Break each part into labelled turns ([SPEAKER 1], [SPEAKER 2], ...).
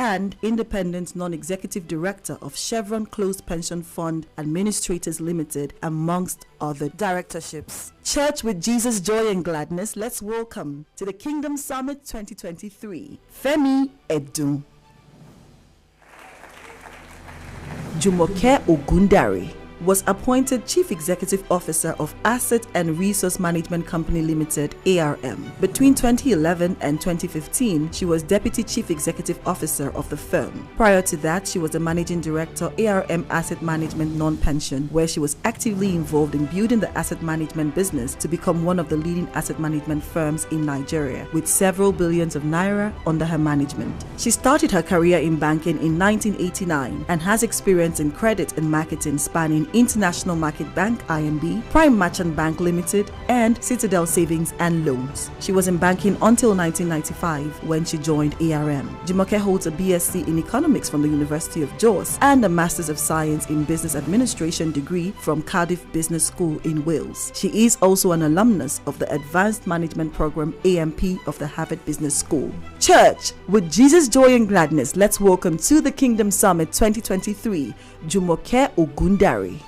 [SPEAKER 1] and Independent Non-Executive Director of Chevron Closed Pension Fund Administrators Limited, amongst other directorships. Church with Jesus, Joy and Gladness, let's welcome to the Kingdom Summit 2023, Femi Edun. Jumoke Ogundare was appointed Chief Executive Officer of Asset and Resource Management Company Limited, ARM. Between 2011 and 2015, she was Deputy Chief Executive Officer of the firm. Prior to that, she was the Managing Director, ARM Asset Management Non-Pension, where she was actively involved in building the asset management business to become one of the leading asset management firms in Nigeria, with several billions of naira under her management. She started her career in banking in 1989 and has experience in credit and marketing spanning International Market Bank (IMB), Prime Merchant Bank Limited, and Citadel Savings and Loans. She was in banking until 1995 when she joined ARM. Jumoke holds a BSc in Economics from the University of Jos and a Masters of Science in Business Administration degree from Cardiff Business School in Wales. She is also an alumnus of the Advanced Management Program AMP of the Harvard Business School. Church with Jesus, Joy and Gladness, let's welcome to the Kingdom Summit 2023, Jumoke Ogundare.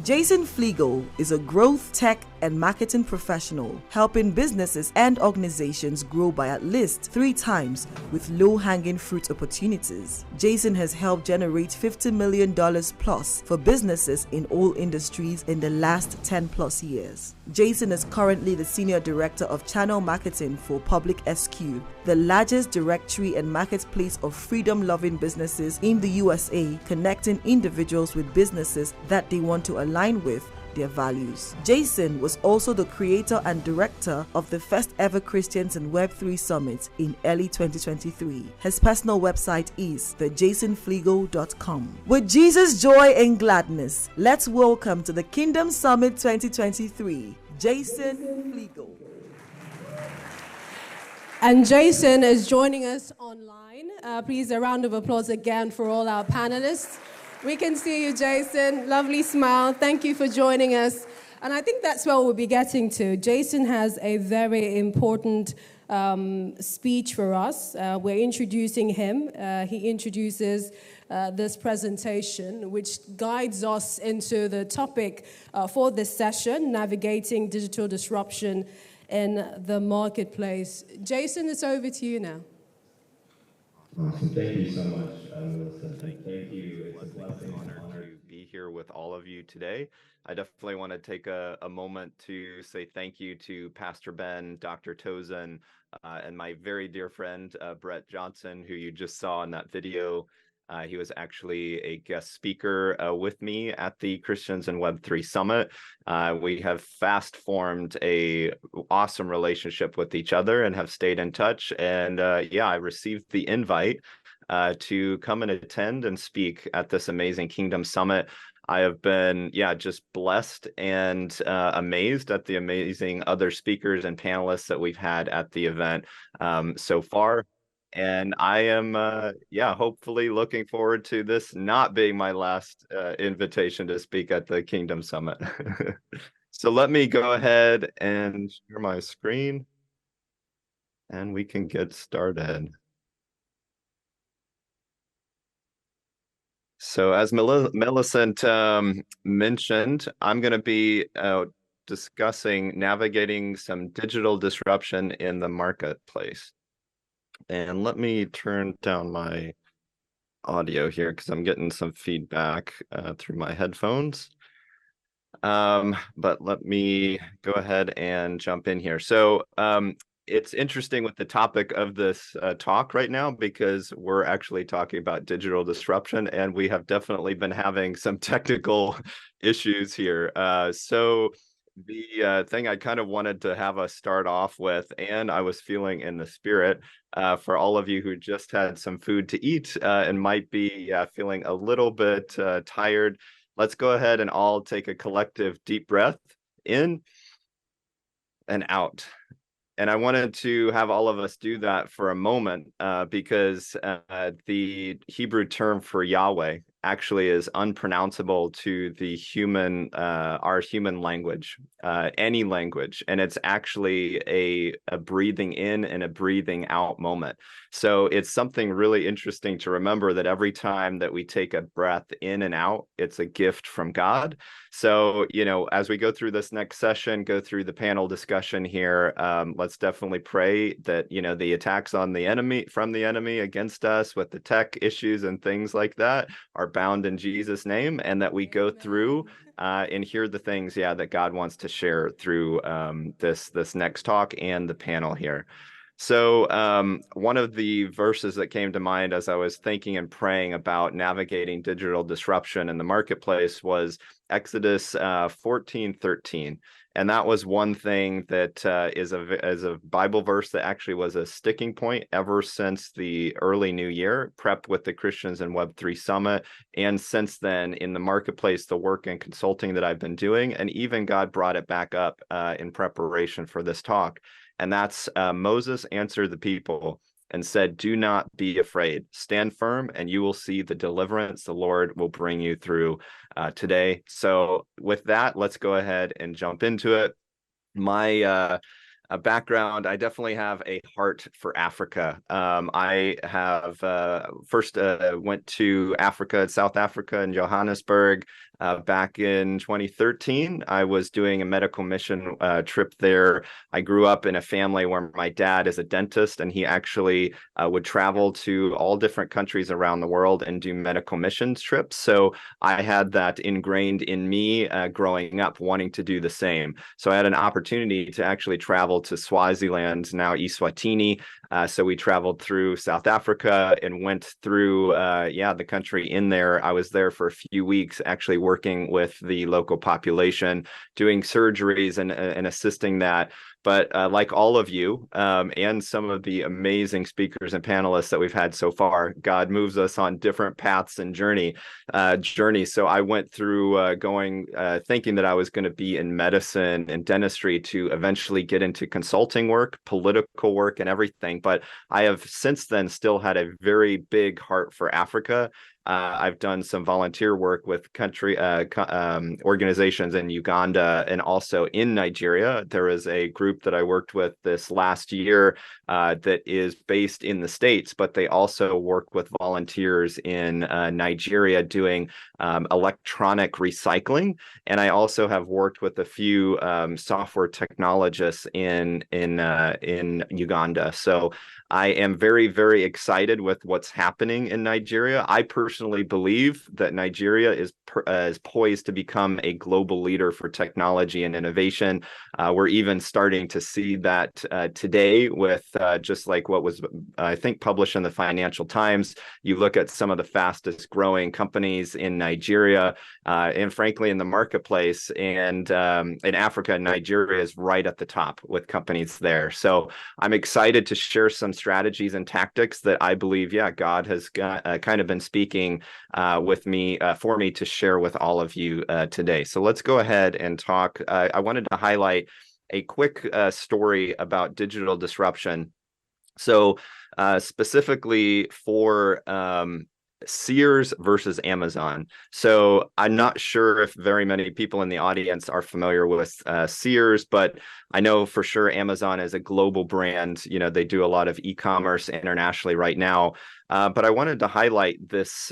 [SPEAKER 1] Jason Fleagle is a growth, tech, and marketing professional, helping businesses and organizations grow by at least 3 times with low-hanging fruit opportunities. Jason has helped generate $50 million plus for businesses in all industries in the last 10 plus years. Jason is currently the Senior Director of Channel Marketing for Public SQ, the largest directory and marketplace of freedom-loving businesses in the USA, connecting individuals with businesses that they want to align with their values. Jason was also the creator and director of the first ever Christians in Web3 Summit in early 2023. His personal website is thejasonfleagle.com. With Jesus, Joy and Gladness, let's welcome to the Kingdom Summit 2023, Jason Fleagle.
[SPEAKER 2] And Jason is joining us online. Please, a round of applause again for all our panelists. We can see you, Jason. Lovely smile. Thank you for joining us. And I think that's where we'll be getting to. Jason has a very important speech for us. We're introducing him. He introduces this presentation, which guides us into the topic for this session, navigating digital disruption in the marketplace. Jason, it's over to you now.
[SPEAKER 3] Awesome. Thank you so much, Milliscent. Thank you. It's a blessing and honor to be here with all of you today. I definitely want to take a moment to say thank you to Pastor Ben, Dr. Tozen, and my very dear friend, Brett Johnson, who you just saw in that video. He was actually a guest speaker with me at the Christians in Web3 Summit. We have fast formed a awesome relationship with each other and have stayed in touch. And I received the invite to come and attend and speak at this amazing Kingdom Summit. I have been, just blessed and amazed at the amazing other speakers and panelists that we've had at the event so far. And I am, hopefully looking forward to this not being my last invitation to speak at the Kingdom Summit. So let me go ahead and share my screen, and we can get started. So as Millicent mentioned, I'm going to be discussing navigating some digital disruption in the marketplace. And let me turn down my audio here because I'm getting some feedback through my headphones. But let me go ahead and jump in here. So it's interesting with the topic of this talk right now, because we're actually talking about digital disruption, and we have definitely been having some technical issues here. So the thing I kind of wanted to have us start off with, and I was feeling in the spirit, for all of you who just had some food to eat and might be feeling a little bit tired, let's go ahead and all take a collective deep breath in and out. And I wanted to have all of us do that for a moment because the Hebrew term for Yahweh actually is unpronounceable to the human, our human language, any language. And it's actually a breathing in and a breathing out moment. So it's something really interesting to remember that every time that we take a breath in and out, it's a gift from God. So, as we go through this next session, go through the panel discussion here, let's definitely pray that, the attacks on the enemy, from the enemy against us with the tech issues and things like that are bound in Jesus' name, and that we go through and hear the things, that God wants to share through this next talk and the panel here. So one of the verses that came to mind as I was thinking and praying about navigating digital disruption in the marketplace was Exodus 14:13. And that was one thing that is a Bible verse that actually was a sticking point ever since the early new year, prep with the Christians in Web3 Summit. And since then, in the marketplace, the work and consulting that I've been doing, and even God brought it back up in preparation for this talk. And that's Moses answered the people and said, "Do not be afraid. Stand firm, and you will see the deliverance the Lord will bring you through today." So with that, let's go ahead and jump into it. My background, I definitely have a heart for Africa. I have first went to Africa, South Africa, in Johannesburg back in 2013. I was doing a medical mission trip there. I grew up in a family where my dad is a dentist, and he actually would travel to all different countries around the world and do medical missions trips. So I had that ingrained in me growing up, wanting to do the same. So I had an opportunity to actually travel to Swaziland, now Eswatini. So we traveled through South Africa and went through, the country in there. I was there for a few weeks, actually working with the local population, doing surgeries and assisting that. But like all of you and some of the amazing speakers and panelists that we've had so far, God moves us on different paths and journeys. So I went through thinking that I was going to be in medicine and dentistry to eventually get into consulting work, political work, and everything. But I have since then still had a very big heart for Africa. I've done some volunteer work with country organizations in Uganda and also in Nigeria. There is a group that I worked with this last year that is based in the States, but they also work with volunteers in Nigeria doing electronic recycling. And I also have worked with a few software technologists in Uganda. So I am very, very excited with what's happening in Nigeria. I personally believe that Nigeria is poised to become a global leader for technology and innovation. We're even starting to see that today with just like what was, I think, published in the Financial Times. You look at some of the fastest growing companies in Nigeria and frankly in the marketplace, and in Africa, Nigeria is right at the top with companies there. So I'm excited to share some strategies and tactics that I believe, God has kind of been speaking with me for me to share with all of you today. So let's go ahead and talk. I wanted to highlight a quick story about digital disruption. So specifically for Sears versus Amazon. So I'm not sure if very many people in the audience are familiar with Sears, but I know for sure Amazon is a global brand. They do a lot of e-commerce internationally right now. But I wanted to highlight this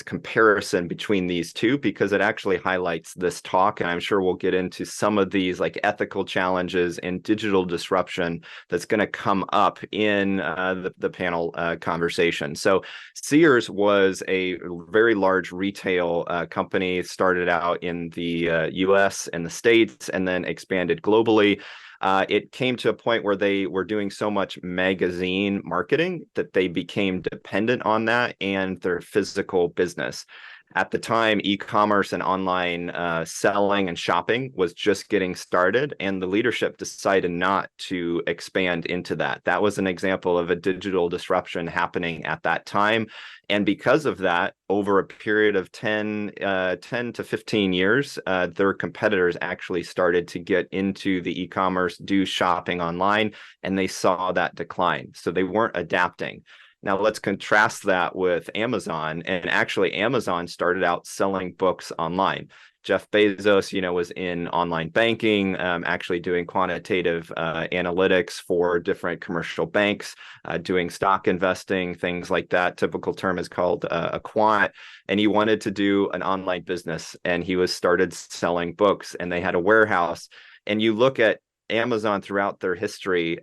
[SPEAKER 3] comparison between these two because it actually highlights this talk, and I'm sure we'll get into some of these like ethical challenges and digital disruption that's going to come up in the panel conversation. So Sears was a very large retail company, started out in the US and the States and then expanded globally. It came to a point where they were doing so much magazine marketing that they became dependent on that and their physical business. At the time, e-commerce and online selling and shopping was just getting started, and the leadership decided not to expand into that. That was an example of a digital disruption happening at that time. And because of that, over a period of 10 to 15 years, their competitors actually started to get into the e-commerce, do shopping online, and they saw that decline. So they weren't adapting. Now let's contrast that with Amazon. And actually, Amazon started out selling books online. Jeff Bezos, was in online banking, actually doing quantitative analytics for different commercial banks, doing stock investing, things like that. Typical term is called a quant. And he wanted to do an online business, and he was started selling books, and they had a warehouse. And you look at Amazon throughout their history,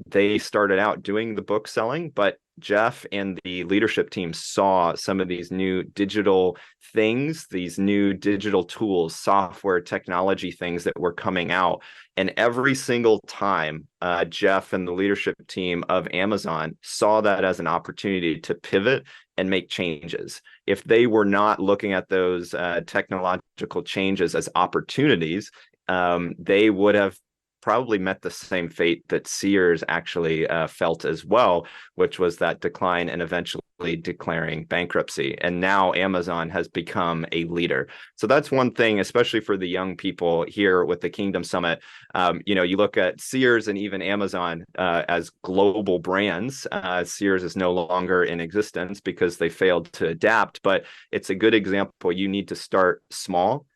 [SPEAKER 3] they started out doing the book selling, but Jeff and the leadership team saw some of these new digital things, these new digital tools, software, technology things that were coming out. And every single time, Jeff and the leadership team of Amazon saw that as an opportunity to pivot and make changes. If they were not looking at those technological changes as opportunities, they would have probably met the same fate that Sears actually felt as well, which was that decline and eventually declaring bankruptcy. And now Amazon has become a leader. So that's one thing, especially for the young people here with the Kingdom Summit. You look at Sears and even Amazon as global brands. Sears is no longer in existence because they failed to adapt, but it's a good example. You need to start small,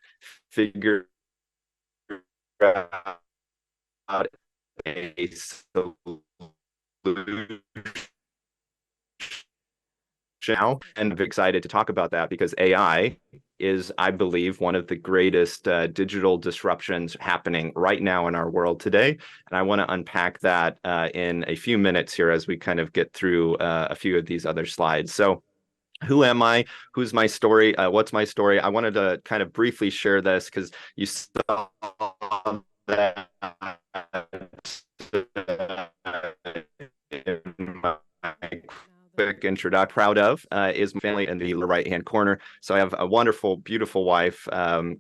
[SPEAKER 3] figure out a solution now, and I'm excited to talk about that because AI is, I believe, one of the greatest digital disruptions happening right now in our world today. And I want to unpack that in a few minutes here as we kind of get through a few of these other slides. So who am I? Who's my story? What's my story? I wanted to kind of briefly share this because you saw that in my quick introduction. Proud of is my family in the right-hand corner. So I have a wonderful, beautiful wife,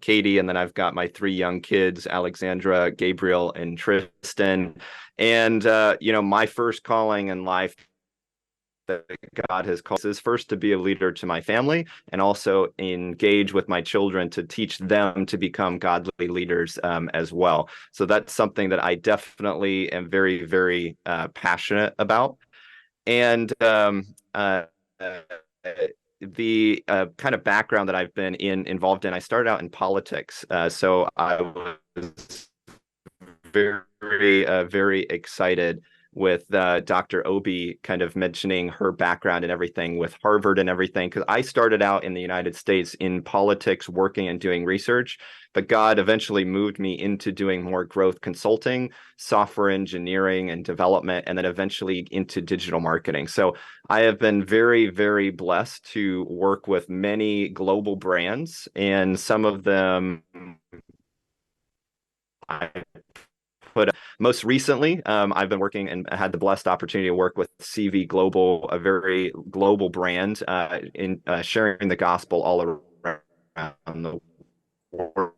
[SPEAKER 3] Katie, and then I've got my 3 young kids, Alexandra, Gabriel, and Tristan. And, my first calling in life that God has called is first to be a leader to my family and also engage with my children to teach them to become godly leaders as well. So that's something that I definitely am very, very passionate about. And the kind of background that I've been involved in, I started out in politics. So I was very, very excited with Dr. Obi kind of mentioning her background and everything with Harvard and everything, because I started out in the United States in politics, working and doing research, but God eventually moved me into doing more growth consulting, software engineering and development, and then eventually into digital marketing. So I have been very, very blessed to work with many global brands, and some of them I put most recently, I've been working and had the blessed opportunity to work with CV Global, a very global brand, in sharing the gospel all around the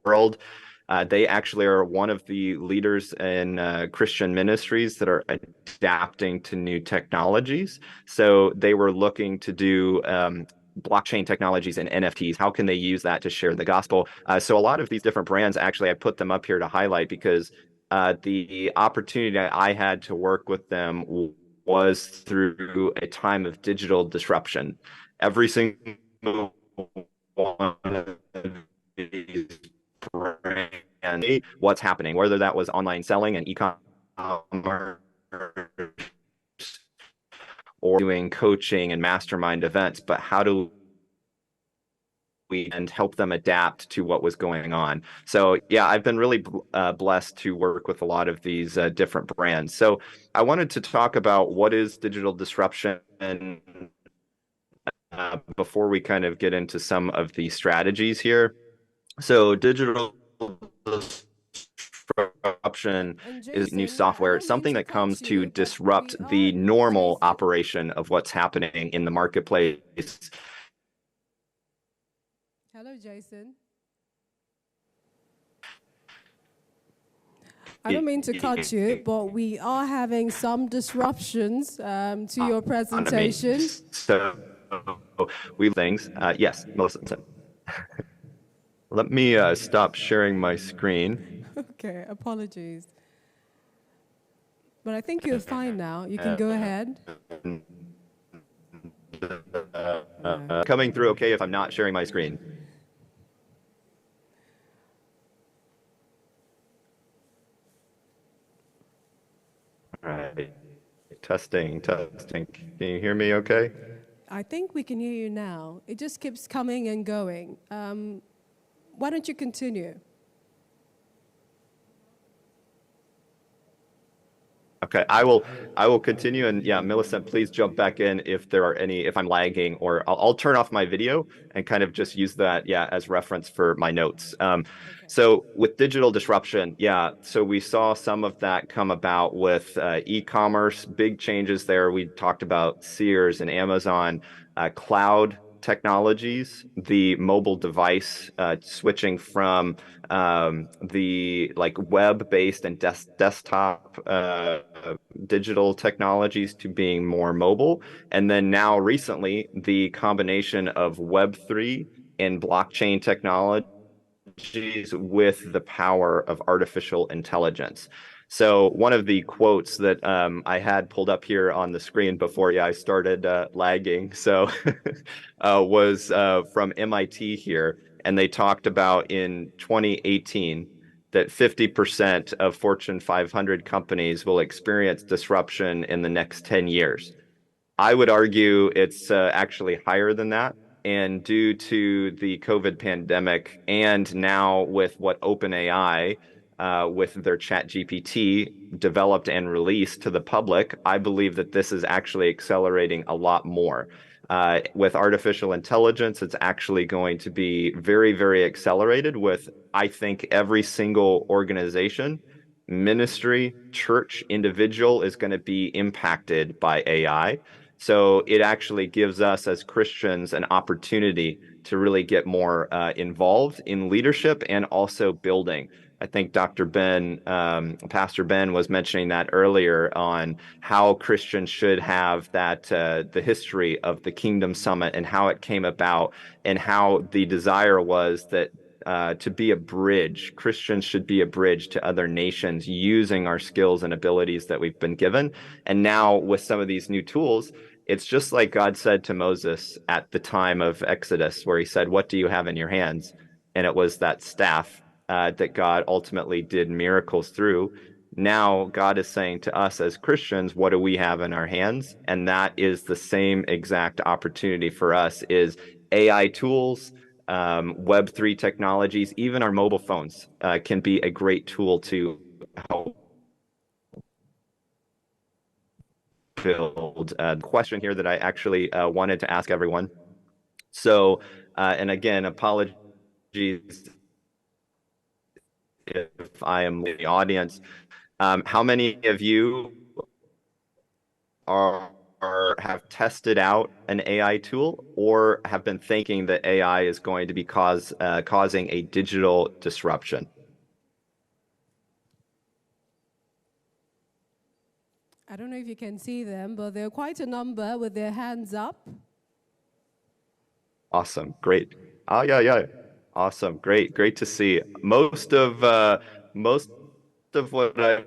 [SPEAKER 3] world. They actually are one of the leaders in Christian ministries that are adapting to new technologies. So they were looking to do blockchain technologies and NFTs. How can they use that to share the gospel? So a lot of these different brands, actually, I put them up here to highlight because the opportunity I had to work with them was through a time of digital disruption. Every single one of these brands, what's happening, whether that was online selling and e-commerce or doing coaching and mastermind events, but how do we and help them adapt to what was going on. So yeah, I've been really blessed to work with a lot of these different brands. So I wanted to talk about what is digital disruption before we kind of get into some of the strategies here. So digital disruption
[SPEAKER 2] And
[SPEAKER 3] is new
[SPEAKER 2] Jason, I
[SPEAKER 3] software,
[SPEAKER 2] don't mean
[SPEAKER 3] something
[SPEAKER 2] to
[SPEAKER 3] that
[SPEAKER 2] cut
[SPEAKER 3] comes to
[SPEAKER 2] you, but
[SPEAKER 3] disrupt
[SPEAKER 2] we
[SPEAKER 3] the
[SPEAKER 2] are,
[SPEAKER 3] normal
[SPEAKER 2] Jason.
[SPEAKER 3] operation of what's happening in the marketplace.
[SPEAKER 2] Hello, Jason. I don't mean to cut you, but we are having some disruptions to your presentation.
[SPEAKER 3] So we things. Yes, Milliscent. Let me stop sharing my screen.
[SPEAKER 2] Okay, apologies. But I think you're fine now. You can go ahead. No.
[SPEAKER 3] Coming through okay if I'm not sharing my screen. All right. Testing, testing. Can you hear me okay?
[SPEAKER 2] I think we can hear you now. It just keeps coming and going. Why don't you continue?
[SPEAKER 3] Okay, I will continue, and yeah, Millicent, please jump back in if there are any, if I'm lagging, or I'll turn off my video and kind of just use that, yeah, as reference for my notes.
[SPEAKER 2] Okay.
[SPEAKER 3] So with digital disruption, yeah, so we saw some of that come about with e-commerce, big changes there. We talked about Sears and Amazon, cloud technologies, the mobile device, switching from the like web-based and desktop digital technologies to being more mobile. And then now recently, the combination of Web3 and blockchain technology with the power of artificial intelligence. So one of the quotes that I had pulled up here on the screen before, yeah, I started lagging. So was from MIT here, and they talked about in 2018 that 50% of Fortune 500 companies will experience disruption in the next 10 years. I would argue it's actually higher than that. And due to the COVID pandemic, and now with what OpenAI, with their Chat GPT developed and released to the public, I believe that this is actually accelerating a lot more. With artificial intelligence, it's actually going to be very, very accelerated with, I think, every single organization, ministry, church, individual is going to be impacted by AI. So it actually gives us as Christians an opportunity to really get more involved in leadership and also building. I think Dr. Ben, Pastor Ben was mentioning that earlier on how Christians should have that, the history of the Kingdom Summit and how it came about and how the desire was that to be a bridge. Christians should be a bridge to other nations using our skills and abilities that we've been given. And now with some of these new tools, it's just like God said to Moses at the time of Exodus, where he said, "What do you have in your hands?" And it was that staff that God ultimately did miracles through. Now God is saying to us as Christians, what do we have in our hands? And that is the same exact opportunity for us is AI tools, Web3 technologies, even our mobile phones can be a great tool to help build. Question here that I actually wanted to ask everyone. So, and again, apologies if I am in the audience. How many of you are have tested out an AI tool or have been thinking that AI is going to be causing a digital disruption?
[SPEAKER 2] I don't know if you can see them, but there are quite a number with their hands up.
[SPEAKER 3] Awesome. Great. Oh, yeah, yeah. Awesome. Great. Great to see. Most of what I've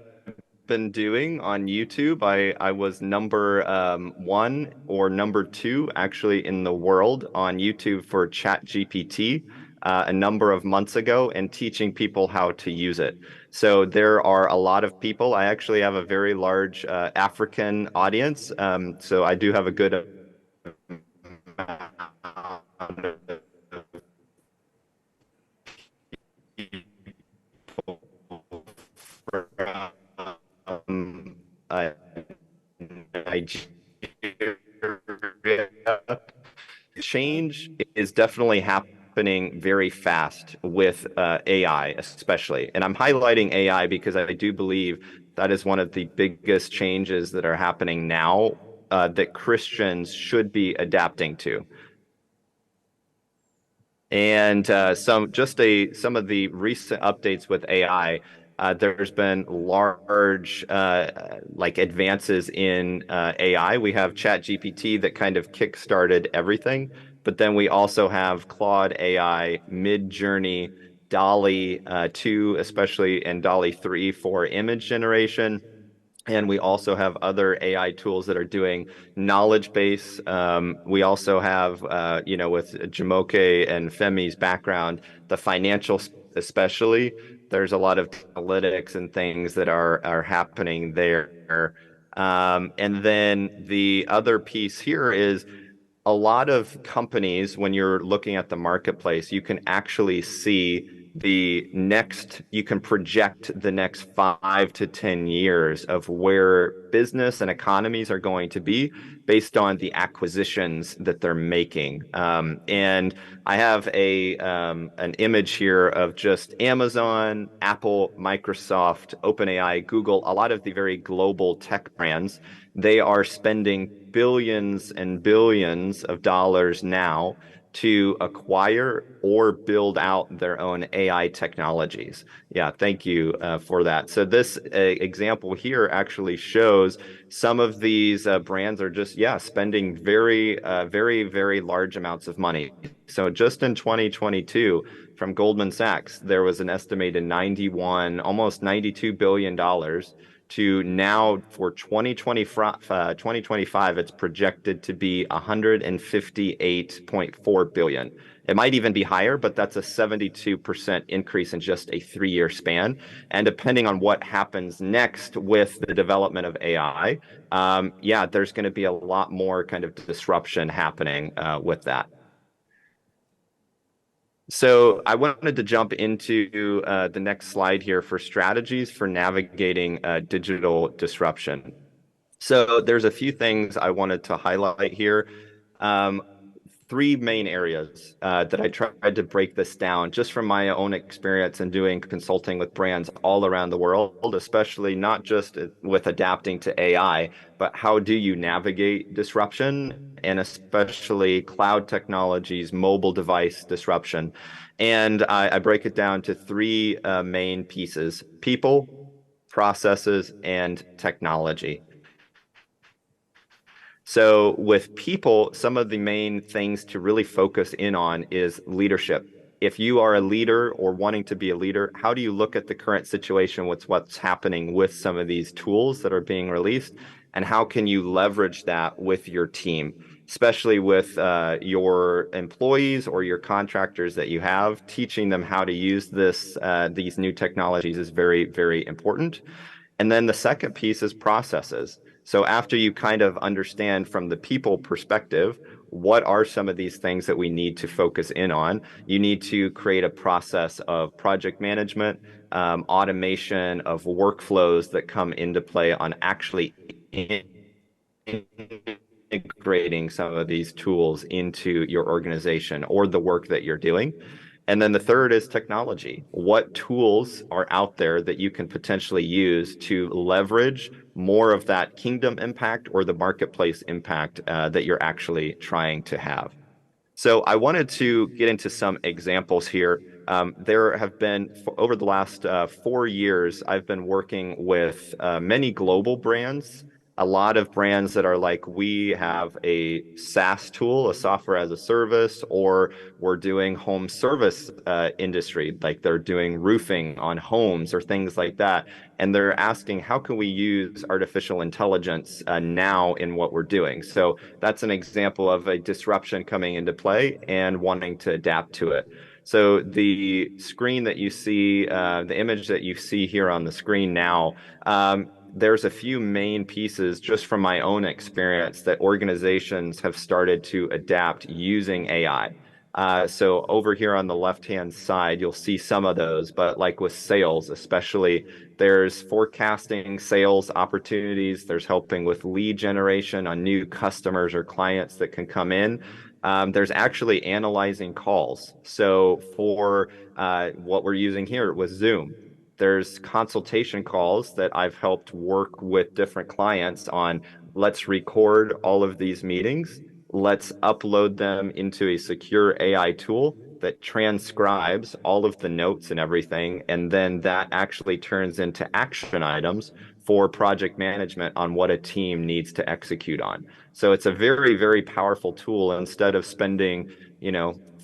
[SPEAKER 3] been doing on YouTube, I was number one or number two actually in the world on YouTube for Chat GPT a number of months ago and teaching people how to use it. So there are a lot of people. I actually have a very large African audience. So I do have a good amount of people from Nigeria. Change is definitely happening very fast with AI, especially. And I'm highlighting AI because I do believe that is one of the biggest changes that are happening now that Christians should be adapting to. And some of the recent updates with AI, there's been large like advances in AI. We have ChatGPT that kind of kickstarted everything, but then we also have Claude AI, Mid-Journey, DALL-E 2, especially, and DALL-E 3 for image generation. And we also have other AI tools that are doing knowledge base. We also have, with Jumoke and Femi's background, the financial, especially, there's a lot of analytics and things that are happening there. And then the other piece here is a lot of companies, when you're looking at the marketplace, you can actually see you can project the next 5 to 10 years of where business and economies are going to be based on the acquisitions that they're making. And I have an image here of just Amazon, Apple, Microsoft, OpenAI, Google, a lot of the very global tech brands. They are spending billions and billions of dollars now to acquire or build out their own AI technologies. Yeah, thank you for that. So this example here actually shows some of these brands are just, yeah, spending very large amounts of money. So just in 2022, from Goldman Sachs, there was an estimated 91, almost $92 billion to now for 2025, it's projected to be 158.4 billion. It might even be higher, but that's a 72% increase in just a 3-year span. And depending on what happens next with the development of AI, yeah, there's going to be a lot more kind of disruption happening with that. So I wanted to jump into the next slide here for strategies for navigating digital disruption. So there's a few things I wanted to highlight here. Um, 3 main areas that I tried to break this down just from my own experience in doing consulting with brands all around the world, especially not just with adapting to AI, but how do you navigate disruption and especially cloud technologies, mobile device disruption. And I break it down to 3 main pieces: people, processes, and technology. So with people, some of the main things to really focus in on is leadership. If you are a leader or wanting to be a leader, how do you look at the current situation with what's happening with some of these tools that are being released? And how can you leverage that with your team, especially with your employees or your contractors that you have? Teaching them how to use these new technologies is very important. And then the second piece is processes. So after you kind of understand from the people perspective, what are some of these things that we need to focus in on? You need to create a process of project management, automation of workflows that come into play on actually integrating some of these tools into your organization or the work that you're doing. And then the third is technology. What tools are out there that you can potentially use to leverage more of that kingdom impact or the marketplace impact that you're actually trying to have? So I wanted to get into some examples here. There have been, over the last 4 years, I've been working with many global brands, a lot of brands that are like, we have a SaaS tool, a software as a service, or we're doing home service industry, like they're doing roofing on homes or things like that. And they're asking, how can we use artificial intelligence now in what we're doing? So that's an example of a disruption coming into play and wanting to adapt to it. So the screen that you see, the image that you see here on the screen now, there's a few main pieces just from my own experience that organizations have started to adapt using AI. So over here on the left-hand side, you'll see some of those, but like with sales, especially, there's forecasting sales opportunities. There's helping with lead generation on new customers or clients that can come in. There's actually analyzing calls. So for what we're using here with Zoom, there's consultation calls that I've helped work with different clients on. Let's record all of these meetings. Let's upload them into a secure AI tool that transcribes all of the notes and everything. And then that actually turns into action items for project management on what a team needs to execute on. So it's a very powerful tool. Instead of spending,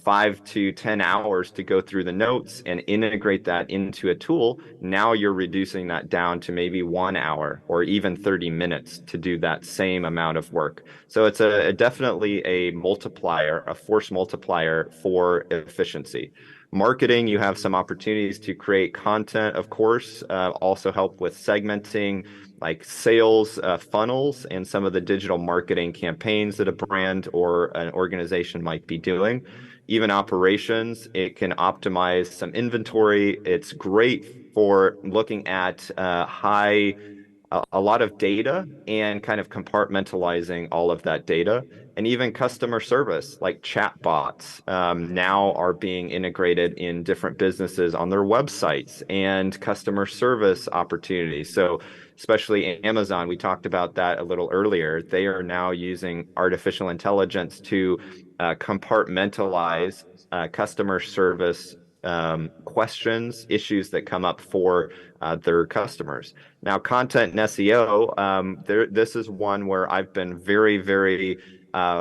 [SPEAKER 3] 5 to 10 hours to go through the notes and integrate that into a tool, now you're reducing that down to maybe 1 hour or even 30 minutes to do that same amount of work. So it's definitely a multiplier, a force multiplier for efficiency. Marketing, you have some opportunities to create content, of course, also help with segmenting, like sales funnels and some of the digital marketing campaigns that a brand or an organization might be doing. Even operations, it can optimize some inventory. It's great for looking at a lot of data and kind of compartmentalizing all of that data. And even customer service, like chatbots, now are being integrated in different businesses on their websites and customer service opportunities. So, especially Amazon, we talked about that a little earlier. They are now using artificial intelligence to compartmentalize customer service questions, issues that come up for their customers. Now, content and SEO, this is one where I've been very, very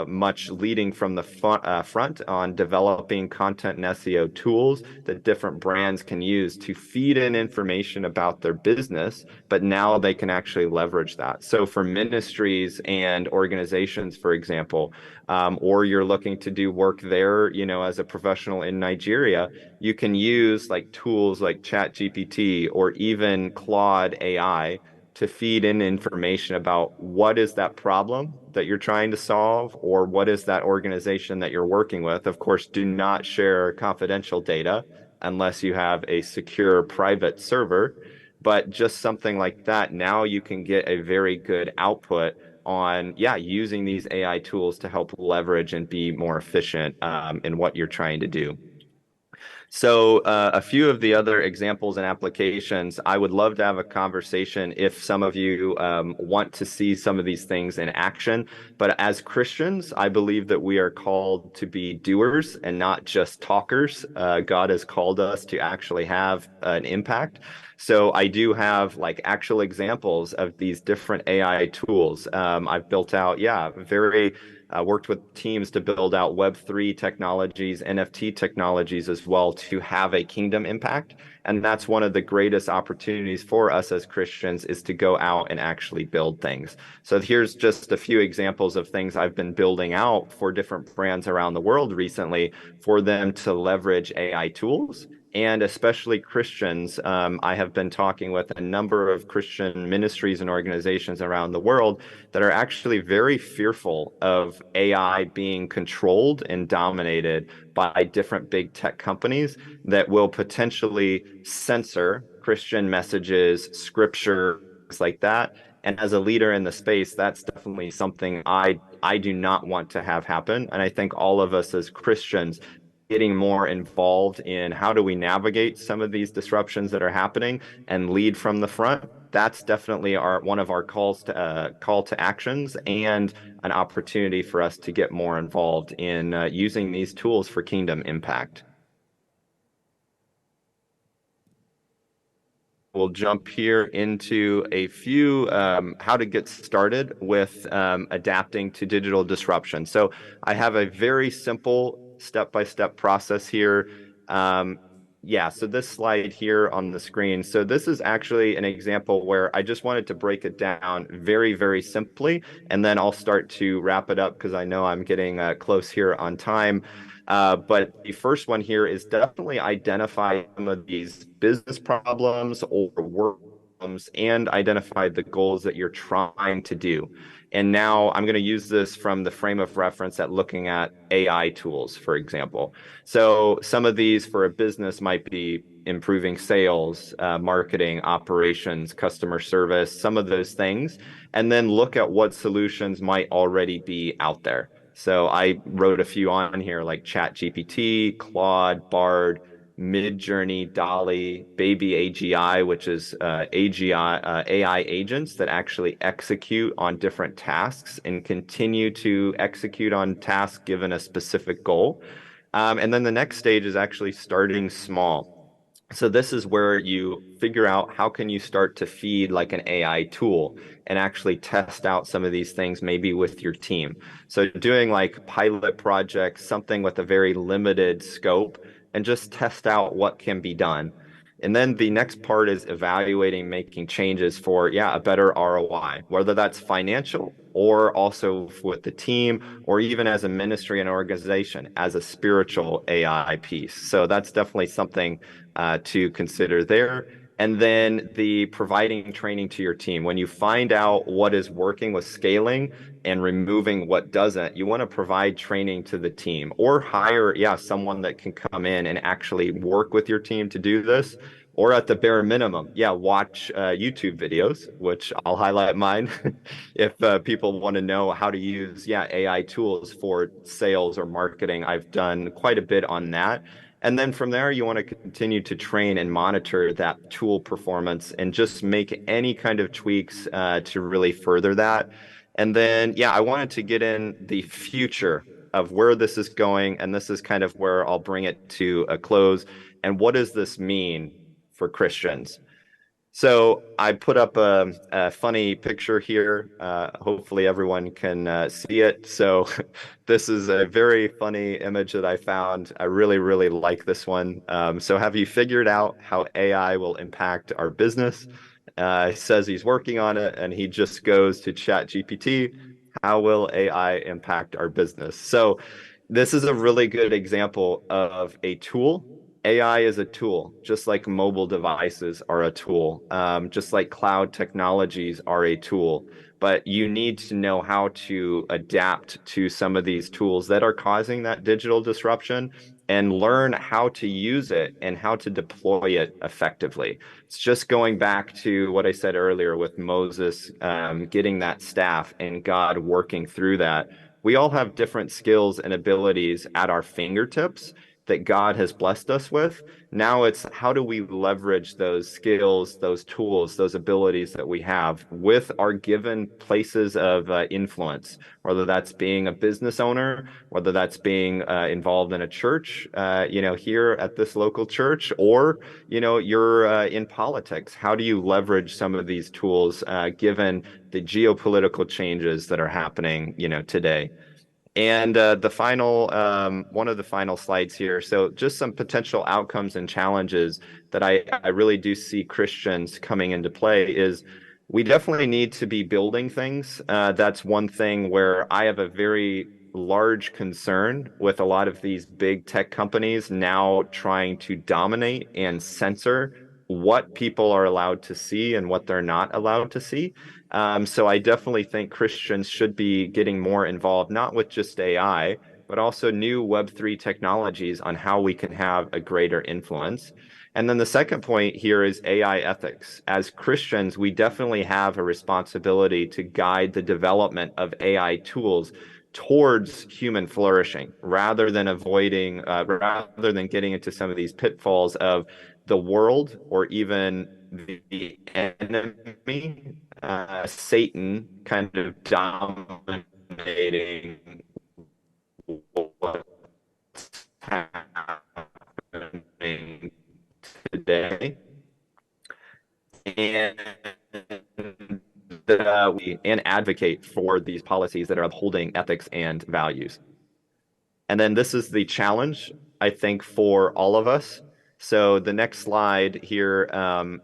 [SPEAKER 3] much leading from the front on developing content and SEO tools that different brands can use to feed in information about their business, but now they can actually leverage that. So for ministries and organizations, for example, or you're looking to do work there, as a professional in Nigeria, you can use like tools like ChatGPT or even Claude AI to feed in information about what is that problem that you're trying to solve, or what is that organization that you're working with. Of course, do not share confidential data unless you have a secure private server. But just something like that, now you can get a very good output on, using these AI tools to help leverage and be more efficient in what you're trying to do. So a few of the other examples and applications, I would love to have a conversation if some of you want to see some of these things in action. But as Christians, I believe that we are called to be doers and not just talkers. God has called us to actually have an impact. So I do have like actual examples of these different AI tools. I've built out, very worked with teams to build out Web3 technologies, NFT technologies as well to have a kingdom impact. And that's one of the greatest opportunities for us as Christians, is to go out and actually build things. So here's just a few examples of things I've been building out for different brands around the world recently for them to leverage AI tools. And especially Christians, I have been talking with a number of Christian ministries and organizations around the world that are actually very fearful of AI being controlled and dominated by different big tech companies that will potentially censor Christian messages, scripture, things like that. And as a leader in the space, that's definitely something I do not want to have happen. And I think all of us as Christians getting more involved in how do we navigate some of these disruptions that are happening and lead from the front. That's definitely one of our call to actions, and an opportunity for us to get more involved in using these tools for kingdom impact. We'll jump here into a few how to get started with adapting to digital disruption. So I have a very simple step-by-step process here. So this slide here on the screen. So this is actually an example where I just wanted to break it down very, very simply, and then I'll start to wrap it up because I know I'm getting close here on time. But the first one here is definitely identify some of these business problems or work problems and identify the goals that you're trying to do. And now I'm going to use this from the frame of reference at looking at AI tools, for example. So some of these for a business might be improving sales, marketing, operations, customer service, some of those things, and then look at what solutions might already be out there. So I wrote a few on here like ChatGPT, Claude, Bard, Midjourney, Dolly, Baby AGI, which is AI agents that actually execute on different tasks and continue to execute on tasks given a specific goal. And then the next stage is actually starting small. So this is where you figure out how can you start to feed like an AI tool and actually test out some of these things maybe with your team. So doing like pilot projects, something with a very limited scope, and just test out what can be done. And then the next part is evaluating, making changes for, yeah, a better ROI, whether that's financial or also with the team, or even as a ministry and organization, as a spiritual AI piece. So that's definitely something to consider there. And then the providing training to your team. When you find out what is working with scaling and removing what doesn't, you want to provide training to the team or hire, yeah, someone that can come in and actually work with your team to do this. Or at the bare minimum, yeah, watch YouTube videos, which I'll highlight mine if people want to know how to use, yeah, AI tools for sales or marketing. I've done quite a bit on that. And then from there, you want to continue to train and monitor that tool performance and just make any kind of tweaks to really further that. And then, yeah, I wanted to get in the future of where this is going. And this is kind of where I'll bring it to a close. And what does this mean for Christians? So I put up a funny picture here. Hopefully everyone can see it. So this is a very funny image that I found. I really, really like this one. So have you figured out how AI will impact our business? He says he's working on it, and he just goes to Chat GPT. How will AI impact our business? So this is a really good example of a tool. AI is a tool, just like mobile devices are a tool, just like cloud technologies are a tool. But you need to know how to adapt to some of these tools that are causing that digital disruption and learn how to use it and how to deploy it effectively. It's just going back to what I said earlier with Moses getting that staff and God working through that. We all have different skills and abilities at our fingertips that God has blessed us with. Now it's how do we leverage those skills, those tools, those abilities that we have with our given places of influence, whether that's being a business owner, whether that's being involved in a church, here at this local church, or, you're in politics. How do you leverage some of these tools given the geopolitical changes that are happening, today? And the final, one of the final slides here. So just some potential outcomes and challenges that I really do see Christians coming into play is we definitely need to be building things. That's one thing where I have a very large concern with a lot of these big tech companies now trying to dominate and censor what people are allowed to see and what they're not allowed to see. So I definitely think Christians should be getting more involved, not with just AI, but also new Web3 technologies on how we can have a greater influence. And then the second point here is AI ethics. As Christians, we definitely have a responsibility to guide the development of AI tools towards human flourishing rather than getting into some of these pitfalls of the world or even the enemy, Satan kind of dominating what's happening today. And we advocate for these policies that are upholding ethics and values. And then this is the challenge, I think, for all of us. So the next slide here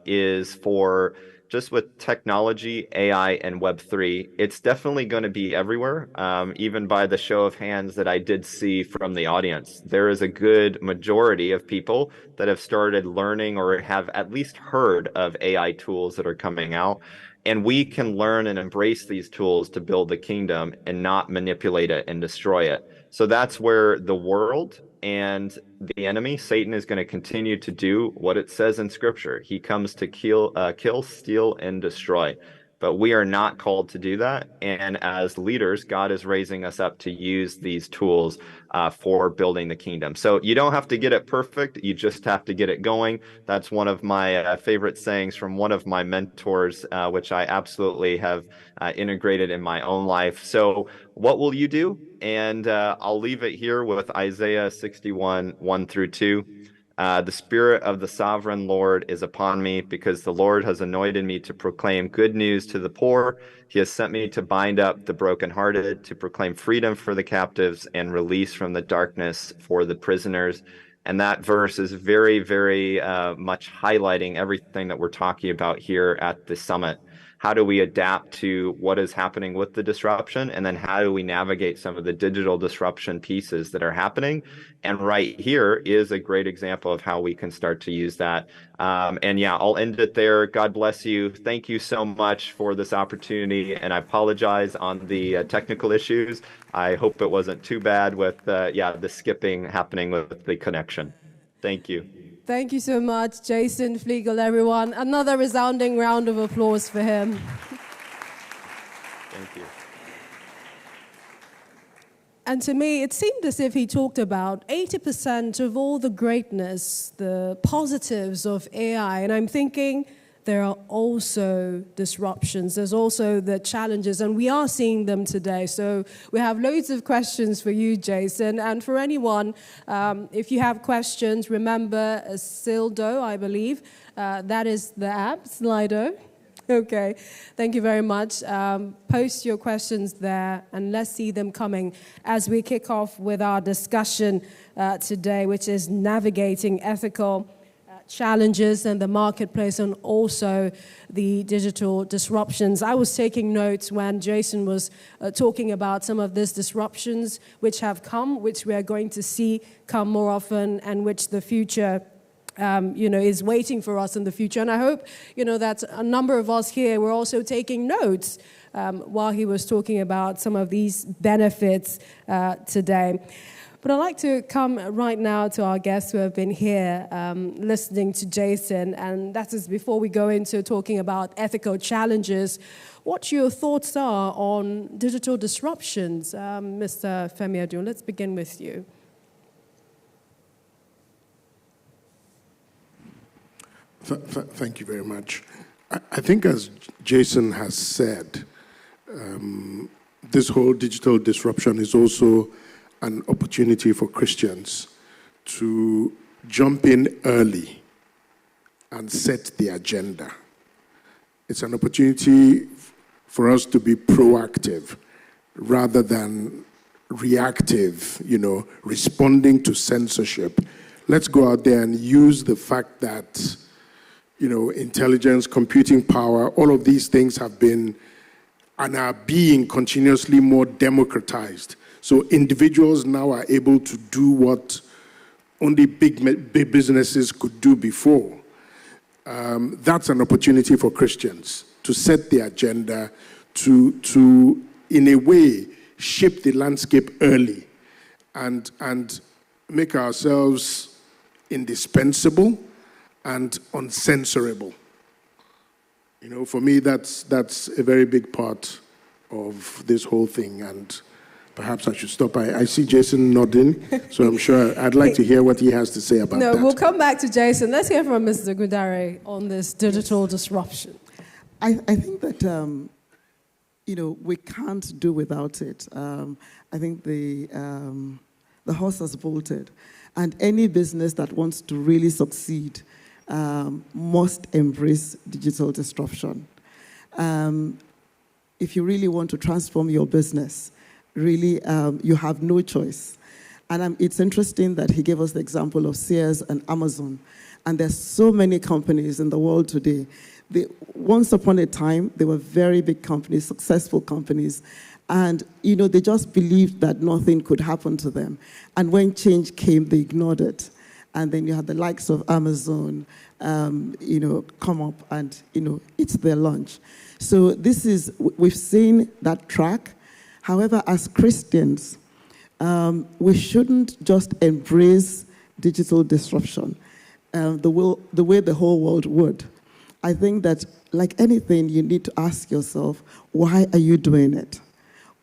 [SPEAKER 3] is for just with technology, AI, and Web3. It's definitely going to be everywhere, even by the show of hands that I did see from the audience. There is a good majority of people that have started learning or have at least heard of AI tools that are coming out. And we can learn and embrace these tools to build the kingdom and not manipulate it and destroy it. So that's where the world and the enemy, Satan, is going to continue to do what it says in Scripture. He comes to kill, steal, and destroy. But we are not called to do that. And as leaders, God is raising us up to use these tools for building the kingdom. So you don't have to get it perfect. You just have to get it going. That's one of my favorite sayings from one of my mentors, which I absolutely have integrated in my own life. So what will you do? And I'll leave it here with Isaiah 61, 1 through 2. The Spirit of the Sovereign Lord is upon me, because the Lord has anointed me to proclaim good news to the poor. He has sent me to bind up the brokenhearted, to proclaim freedom for the captives and release from the darkness for the prisoners. And that verse is very, very much highlighting everything that we're talking about here at the summit. How do we adapt to what is happening with the disruption? And then how do we navigate some of the digital disruption pieces that are happening? And right here is a great example of how we can start to use that. And yeah, I'll end it there. God bless you. Thank you so much for this opportunity. And I apologize on the technical issues. I hope it wasn't too bad with the skipping happening with the connection. Thank you.
[SPEAKER 2] Thank you so much, Jason, Fleagle, everyone. Another resounding round of applause for him.
[SPEAKER 3] Thank you.
[SPEAKER 2] And to me, it seemed as if he talked about 80% of all the greatness, the positives of AI. And I'm thinking there are also disruptions. There's also the challenges, and we are seeing them today. So we have loads of questions for you, Jason. And for anyone, if you have questions, remember Slido, I believe. That is the app, Slido. Okay, thank you very much. Post your questions there, and let's see them coming as we kick off with our discussion today, which is navigating ethical challenges in the marketplace and also the digital disruptions. I was taking notes when Jason was talking about some of these disruptions which have come, which we are going to see come more often, and which the future is waiting for us in the future. And I hope, that a number of us here were also taking notes while he was talking about some of these benefits today. But I'd like to come right now to our guests who have been here listening to Jason, and that is before we go into talking about ethical challenges, what your thoughts are on digital disruptions. Mr. Femi Edun, let's begin with you.
[SPEAKER 4] Thank you very much. I think, as Jason has said, this whole digital disruption is also an opportunity for Christians to jump in early and set the agenda. It's an opportunity for us to be proactive rather than reactive, responding to censorship. Let's go out there and use the fact that, intelligence, computing power, all of these things have been and are being continuously more democratized. So individuals now are able to do what only big businesses could do before. That's an opportunity for Christians to set the agenda, to in a way, shape the landscape early and make ourselves indispensable and uncensorable. For me, that's a very big part of this whole thing, and perhaps I should stop. I see Jason nodding, so I'm sure I'd like to hear what he has to say about that.
[SPEAKER 2] No, we'll come back to Jason. Let's hear from Mr. Ogundare on this digital disruption.
[SPEAKER 1] I think that, we can't do without it. I think the horse has bolted, and any business that wants to really succeed must embrace digital disruption. If you really want to transform your business, really, you have no choice. And it's interesting that he gave us the example of Sears and Amazon. And there's so many companies in the world today. Once upon a time, they were very big companies, successful companies. And, they just believed that nothing could happen to them. And when change came, they ignored it. And then you had the likes of Amazon, come up and, it's their lunch. So we've seen that track. However, as Christians, we shouldn't just embrace digital disruption the way the whole world would. I think that, like anything, you need to ask yourself, why are you doing it?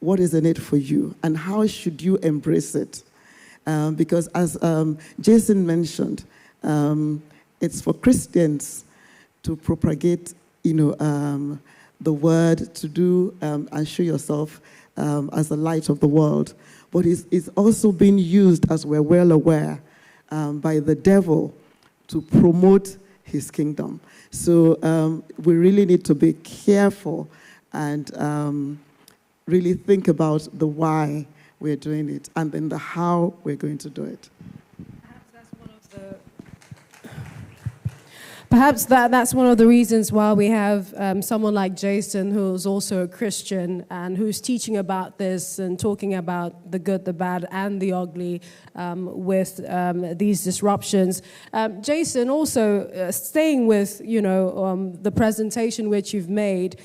[SPEAKER 1] What is in it for you? And how should you embrace it? Because as Jason mentioned, it's for Christians to propagate, the word, to do and show yourself as the light of the world. But it's also being used, as we're well aware, by the devil
[SPEAKER 5] to promote his kingdom. So we really need to be careful and really think about the why we're doing it and then the how we're going to do it.
[SPEAKER 2] Perhaps that's one of the reasons why we have someone like Jason, who's also a Christian and who's teaching about this and talking about the good, the bad, and the ugly with these disruptions. Jason, also staying with the presentation which you've made,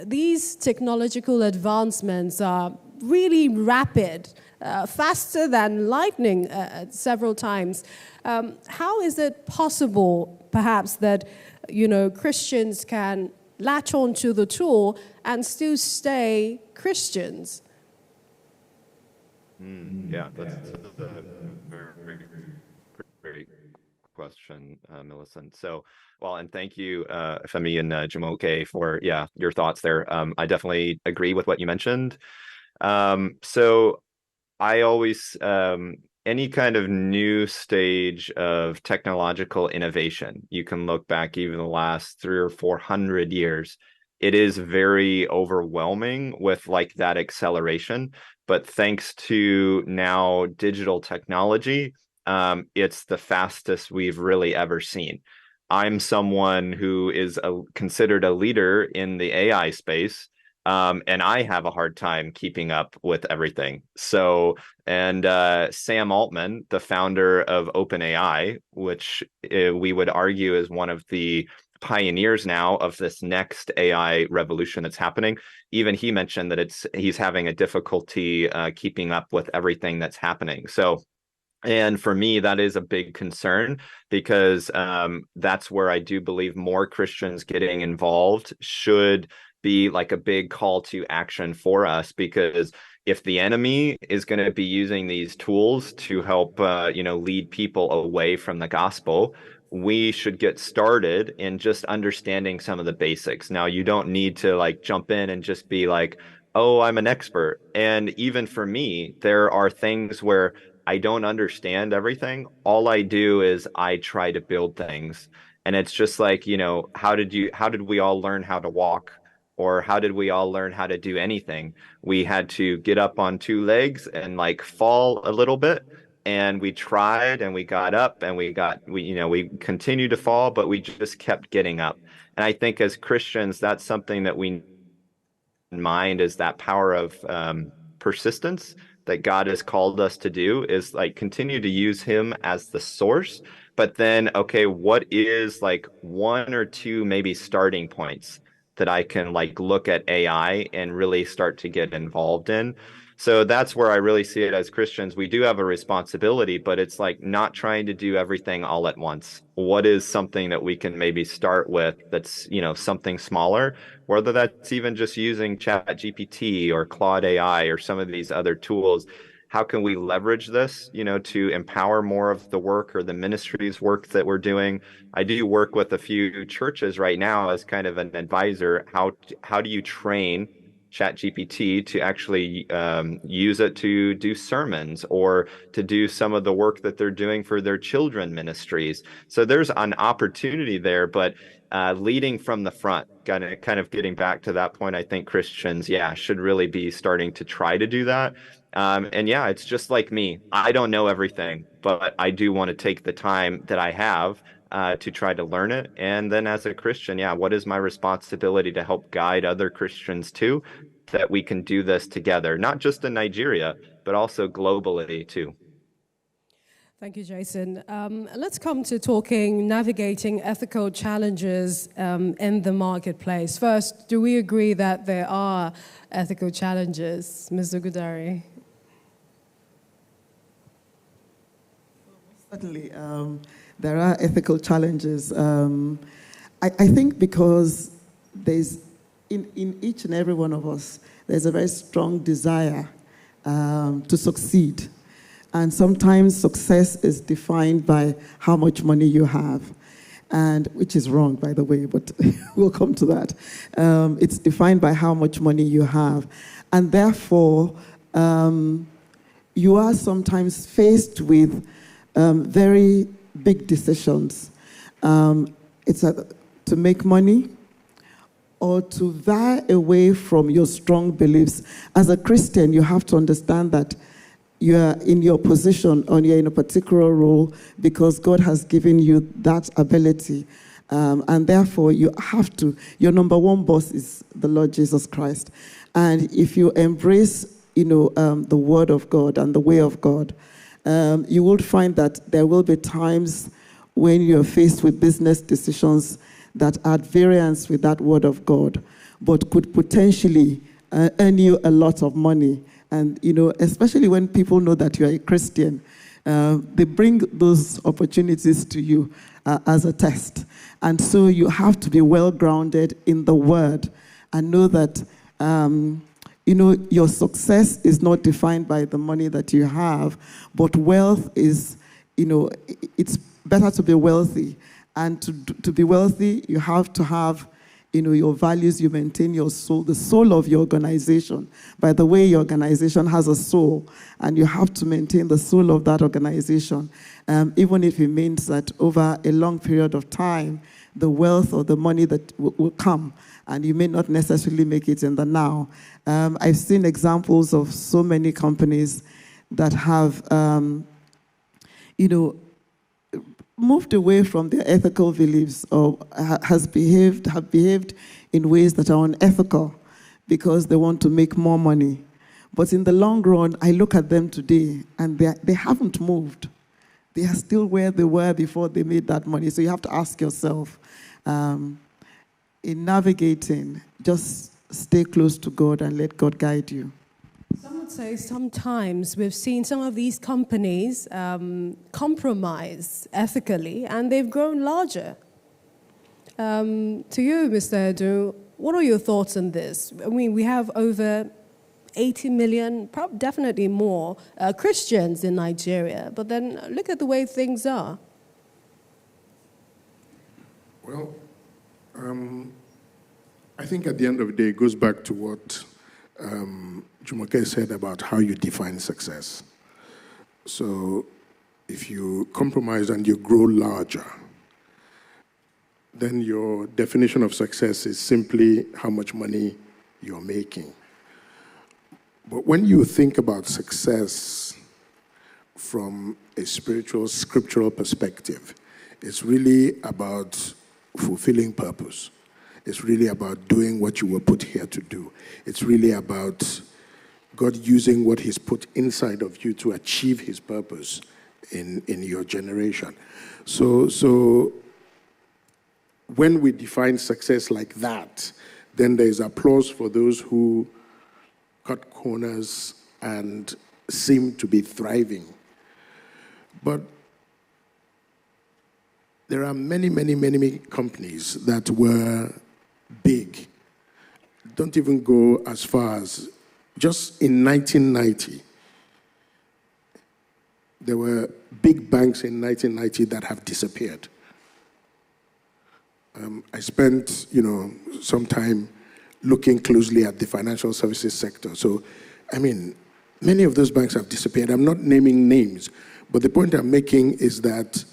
[SPEAKER 2] these technological advancements are really rapid. Faster than lightning several times. How is it possible, perhaps, that Christians can latch on to the tool and still stay Christians?
[SPEAKER 3] Yeah, that's a very great question, Millicent. So, well, and thank you, Femi and Jumoke, for your thoughts there. I definitely agree with what you mentioned. So I always, any kind of new stage of technological innovation, you can look back even the last 300 or 400 years, it is very overwhelming with like that acceleration. But thanks to now digital technology, it's the fastest we've really ever seen. I'm someone who is considered a leader in the AI space. And I have a hard time keeping up with everything. So, and Sam Altman, the founder of OpenAI, which we would argue is one of the pioneers now of this next AI revolution that's happening, even he mentioned that he's having a difficulty keeping up with everything that's happening. So, and for me, that is a big concern because that's where I do believe more Christians getting involved should be like a big call to action for us, because if the enemy is going to be using these tools to help lead people away from the gospel, we should get started in just understanding some of the basics. Now, you don't need to like jump in and just be like, oh, I'm an expert. And even for me, there are things where I don't understand everything. All I do is I try to build things. And it's just like, how did we all learn how to walk? Or how did we all learn how to do anything? We had to get up on two legs and like fall a little bit. And we tried and we got up and we continued to fall, but we just kept getting up. And I think as Christians, that's something that we in mind is that power of persistence that God has called us to do, is like continue to use him as the source. But then, okay, what is like one or two maybe starting points that I can like look at AI and really start to get involved in? So that's where I really see it as Christians. We do have a responsibility, but it's like not trying to do everything all at once. What is something that we can maybe start with that's, something smaller, whether that's even just using ChatGPT or Claude AI or some of these other tools. How can we leverage this, to empower more of the work or the ministry's work that we're doing? I do work with a few churches right now as kind of an advisor. How do you train ChatGPT to actually use it to do sermons or to do some of the work that they're doing for their children ministries? So there's an opportunity there, but leading from the front, kind of getting back to that point, I think Christians, should really be starting to try to do that. It's just like me. I don't know everything, but I do want to take the time that I have to try to learn it. And then as a Christian, what is my responsibility to help guide other Christians too, that we can do this together, not just in Nigeria, but also globally too.
[SPEAKER 2] Thank you, Jason. Let's come to navigating ethical challenges in the marketplace. First, do we agree that there are ethical challenges, Ms. Ogundare?
[SPEAKER 5] Certainly, there are ethical challenges. I think because there's, in each and every one of us, there's a very strong desire to succeed. And sometimes success is defined by how much money you have, and which is wrong, by the way, but we'll come to that. It's defined by how much money you have. And therefore, you are sometimes faced with very big decisions. It's to make money or to veer away from your strong beliefs. As a Christian, you have to understand that you are in your position or you're in a particular role because God has given you that ability. And therefore, you have to, your number one boss is the Lord Jesus Christ. And if you embrace, the word of God and the way of God, you will find that there will be times when you're faced with business decisions that are at variance with that word of God, but could potentially earn you a lot of money. And, especially when people know that you're a Christian, they bring those opportunities to you as a test. And so you have to be well-grounded in the word and know that, your success is not defined by the money that you have, but wealth is, it's better to be wealthy. And to be wealthy, you have to have, your values, you maintain your soul, the soul of your organization. By the way, your organization has a soul, and you have to maintain the soul of that organization, even if it means that over a long period of time, the wealth or the money that will come, and you may not necessarily make it in the now. I've seen examples of so many companies that have, moved away from their ethical beliefs or have behaved in ways that are unethical because they want to make more money. But in the long run, I look at them today and they haven't moved. They are still where they were before they made that money. So you have to ask yourself, in navigating, just stay close to God and let God guide you.
[SPEAKER 2] Some would say sometimes we've seen some of these companies compromise ethically, and they've grown larger. To you, Mr. Edun, what are your thoughts on this? I mean, we have over 80 million, definitely more, Christians in Nigeria, but then look at the way things are.
[SPEAKER 4] Well, I think at the end of the day, it goes back to what Jumoke said about how you define success. So if you compromise and you grow larger, then your definition of success is simply how much money you're making. But when you think about success from a spiritual, scriptural perspective, it's really about fulfilling purpose. It's really about doing what you were put here to do. It's really about God using what He's put inside of you to achieve His purpose in your generation. So when we define success like that, then there's applause for those who cut corners and seem to be thriving. But there are many, many, many companies that were big. Don't even go as far as just in 1990. There were big banks in 1990 that have disappeared. I spent, some time looking closely at the financial services sector. So, many of those banks have disappeared. I'm not naming names, but the point I'm making is that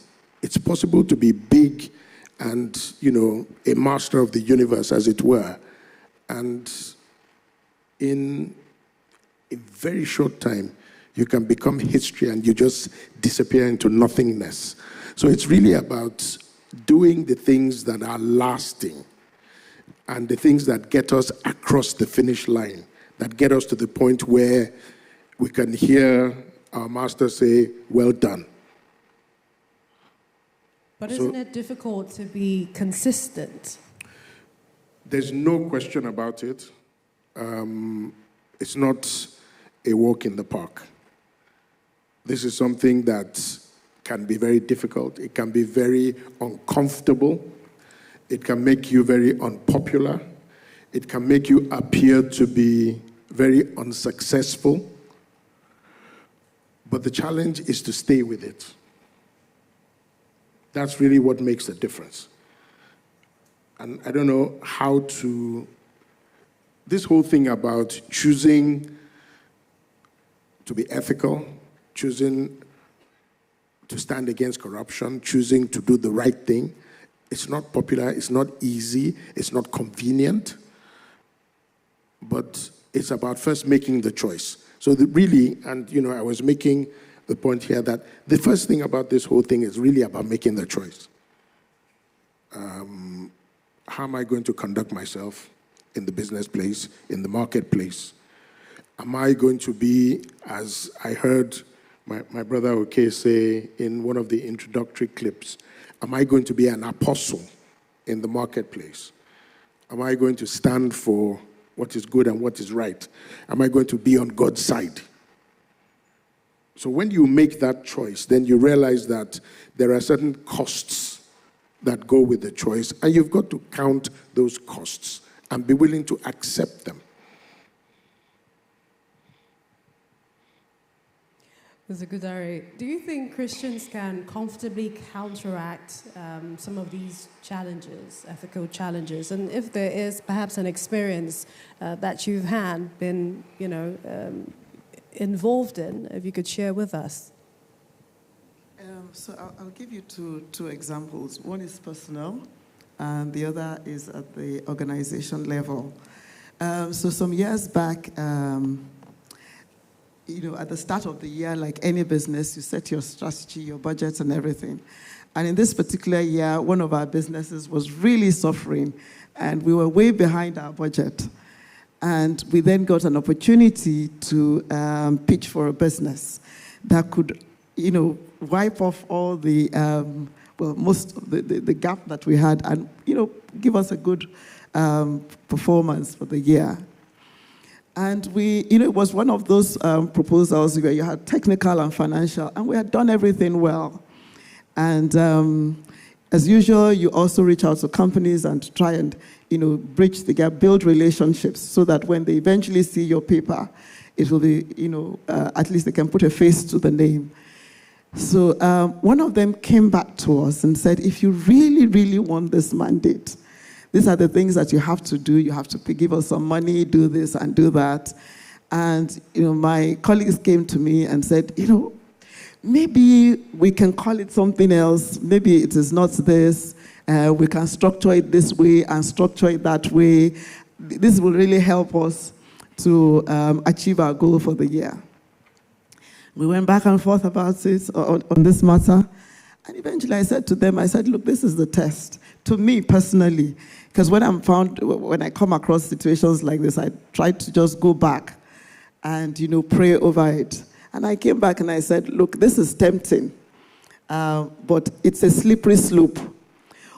[SPEAKER 4] it's possible to be big and, a master of the universe, as it were, and in a very short time, you can become history and you just disappear into nothingness. So it's really about doing the things that are lasting and the things that get us across the finish line, that get us to the point where we can hear our master say, well done.
[SPEAKER 2] But isn't it difficult to be consistent?
[SPEAKER 4] There's no question about it. It's not a walk in the park. This is something that can be very difficult. It can be very uncomfortable. It can make you very unpopular. It can make you appear to be very unsuccessful. But the challenge is to stay with it. That's really what makes the difference. And I don't know how to, this whole thing about choosing to be ethical, choosing to stand against corruption, choosing to do the right thing. It's not popular, it's not easy, it's not convenient, but it's about first making the choice. So really, and I was making the point here that the first thing about this whole thing is really about making the choice. How am I going to conduct myself in the business place, in the marketplace? Am I going to be, as I heard my brother Okay say in one of the introductory clips, am I going to be an apostle in the marketplace? Am I going to stand for what is good and what is right? Am I going to be on God's side? So when you make that choice, then you realize that there are certain costs that go with the choice, and you've got to count those costs and be willing to accept them.
[SPEAKER 2] Mr. Ogundare, do you think Christians can comfortably counteract some of these challenges, ethical challenges? And if there is perhaps an experience that you've had, been, involved in, if you could share with us.
[SPEAKER 5] So I'll give you two examples. One is personal, and the other is at the organization level. So some years back, at the start of the year, like any business, you set your strategy, your budgets, and everything. And in this particular year, one of our businesses was really suffering, and we were way behind our budget. And we then got an opportunity to pitch for a business that could, wipe off all the, most of the gap that we had and, give us a good performance for the year. And we, it was one of those proposals where you had technical and financial, and we had done everything well. And as usual, you also reach out to companies and try and, bridge the gap, build relationships so that when they eventually see your paper, it will be, at least they can put a face to the name. So one of them came back to us and said, if you really, really want this mandate, these are the things that you have to do. You have to give us some money, do this and do that. And, my colleagues came to me and said, maybe we can call it something else. Maybe it is not this. We can structure it this way and structure it that way. This will really help us to achieve our goal for the year. We went back and forth about it on this matter. And eventually I said to them, look, this is the test. To me personally, because when I come across situations like this, I try to just go back and, pray over it. And I came back and I said, look, this is tempting, but it's a slippery slope.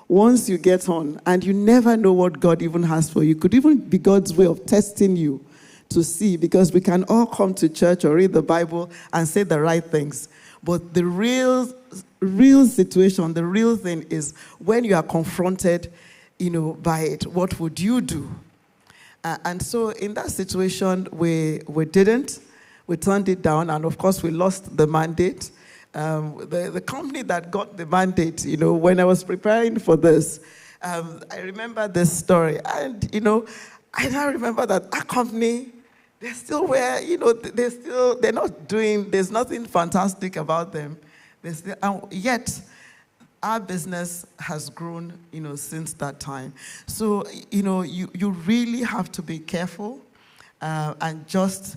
[SPEAKER 5] Once you get on, and you never know what God even has for you. It could even be God's way of testing you to see, because we can all come to church or read the Bible and say the right things. But the real situation, the real thing is when you are confronted, by it, what would you do? And so in that situation, we didn't. We turned it down, and of course, we lost the mandate. The company that got the mandate, when I was preparing for this, I remember this story. And, I now remember that company, they're still where, they're not doing, there's nothing fantastic about them. Yet, our business has grown, since that time. So, you really have to be careful and just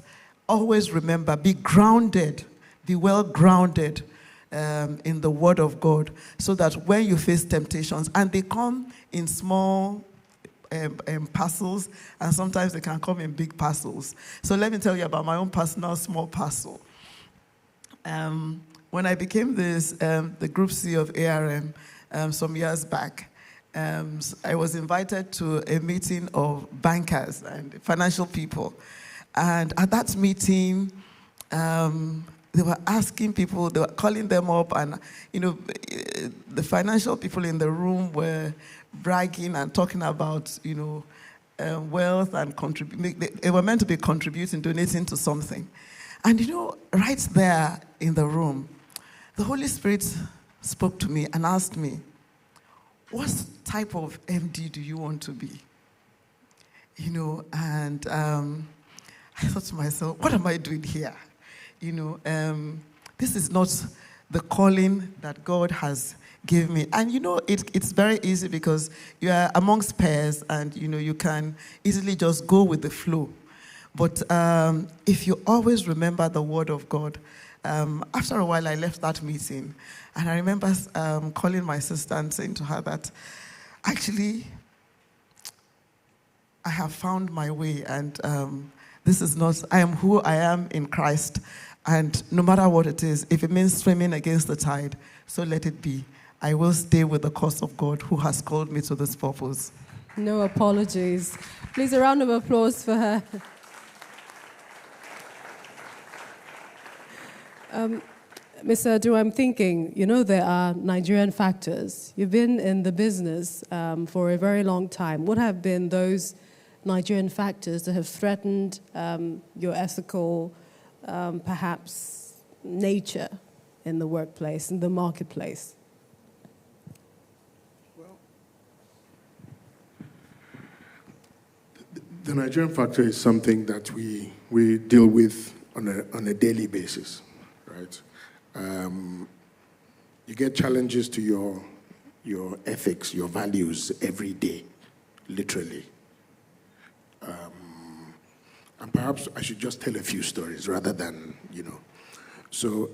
[SPEAKER 5] always remember, be grounded, be well grounded in the Word of God, so that when you face temptations, and they come in small parcels, and sometimes they can come in big parcels. So let me tell you about my own personal small parcel. When I became the Group CEO of ARM some years back, I was invited to a meeting of bankers and financial people. And at that meeting, they were asking people, they were calling them up, and, the financial people in the room were bragging and talking about, wealth and they were meant to be contributing, donating to something. And, right there in the room, the Holy Spirit spoke to me and asked me, what type of MD do you want to be? And I thought to myself, what am I doing here? This is not the calling that God has given me. And you know, it's very easy because you are amongst peers and you know, you can easily just go with the flow. But if you always remember the word of God, after a while I left that meeting and I remember calling my sister and saying to her that actually I have found my way and this is not, I am who I am in Christ. And no matter what it is, if it means swimming against the tide, so let it be. I will stay with the cause of God who has called me to this purpose.
[SPEAKER 2] No apologies. Please, a round of applause for her. Mr. Edun, I'm thinking, you know, there are Nigerian factors. You've been in the business for a very long time. What have been those Nigerian factors that have threatened your ethical, perhaps, nature in the workplace, in the marketplace?
[SPEAKER 4] Well, the Nigerian factor is something that we deal with on a daily basis, right? You get challenges to your ethics, your values every day, literally. And perhaps I should just tell a few stories rather than, you know. So,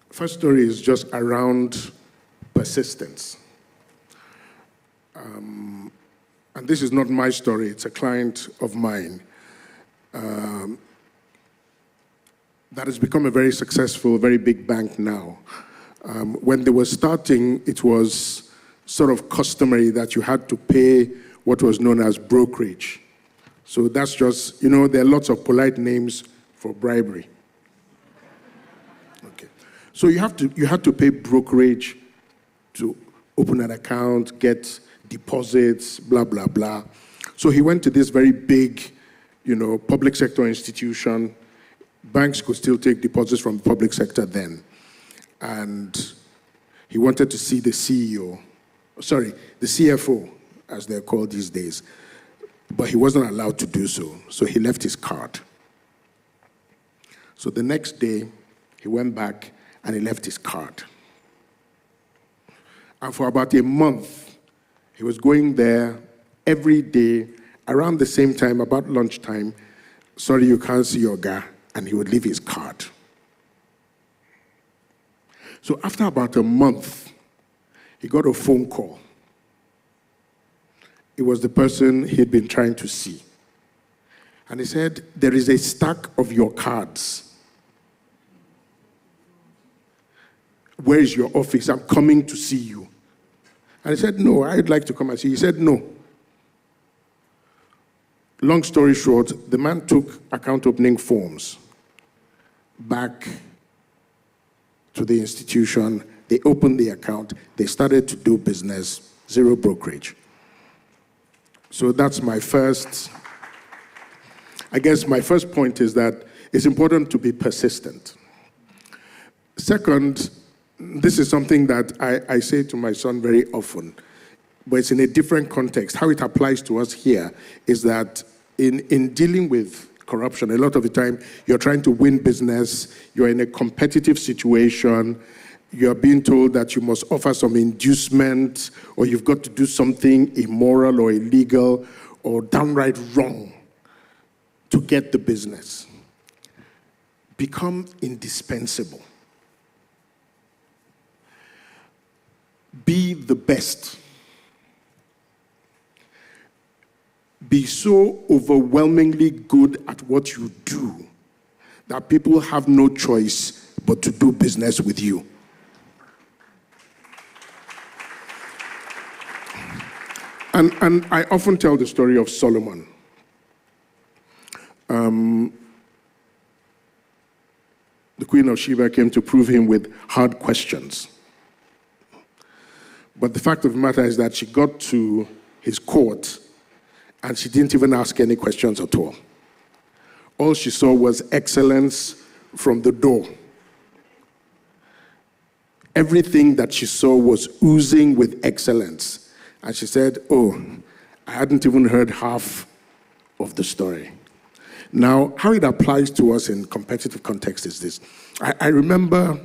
[SPEAKER 4] first story is just around persistence. And this is not my story, it's a client of mine that has become a very successful, very big bank now. When they were starting, it was sort of customary that you had to pay what was known as brokerage. So that's just, you know, there are lots of polite names for bribery. Okay. So you had to pay brokerage to open an account, get deposits, blah, blah, blah. So he went to this very big, you know, public sector institution. Banks could still take deposits from the public sector then. And he wanted to see the the CFO, as they're called these days. But he wasn't allowed to do so, so he left his card. So the next day, he went back and he left his card. And for about a month, he was going there every day, around the same time, about lunchtime. Sorry, you can't see your guy. And he would leave his card. So after about a month, he got a phone call. It was the person he'd been trying to see. And he said, there is a stack of your cards. Where is your office? I'm coming to see you. And he said, no, I'd like to come and see you. He said, no. Long story short, the man took account opening forms back to the institution. They opened the account. They started to do business, zero brokerage. So that's my first, I guess my first point is that it's important to be persistent. Second, this is something that I say to my son very often, but it's in a different context. How it applies to us here is that in dealing with corruption, a lot of the time you're trying to win business, you're in a competitive situation, you're being told that you must offer some inducement, or you've got to do something immoral or illegal or downright wrong to get the business. Become indispensable. Be the best. Be so overwhelmingly good at what you do that people have no choice but to do business with you. And I often tell the story of Solomon. The Queen of Sheba came to prove him with hard questions. But the fact of the matter is that she got to his court and she didn't even ask any questions at all. All she saw was excellence from the door. Everything that she saw was oozing with excellence. And she said, oh, I hadn't even heard half of the story. Now, how it applies to us in competitive context is this. I remember,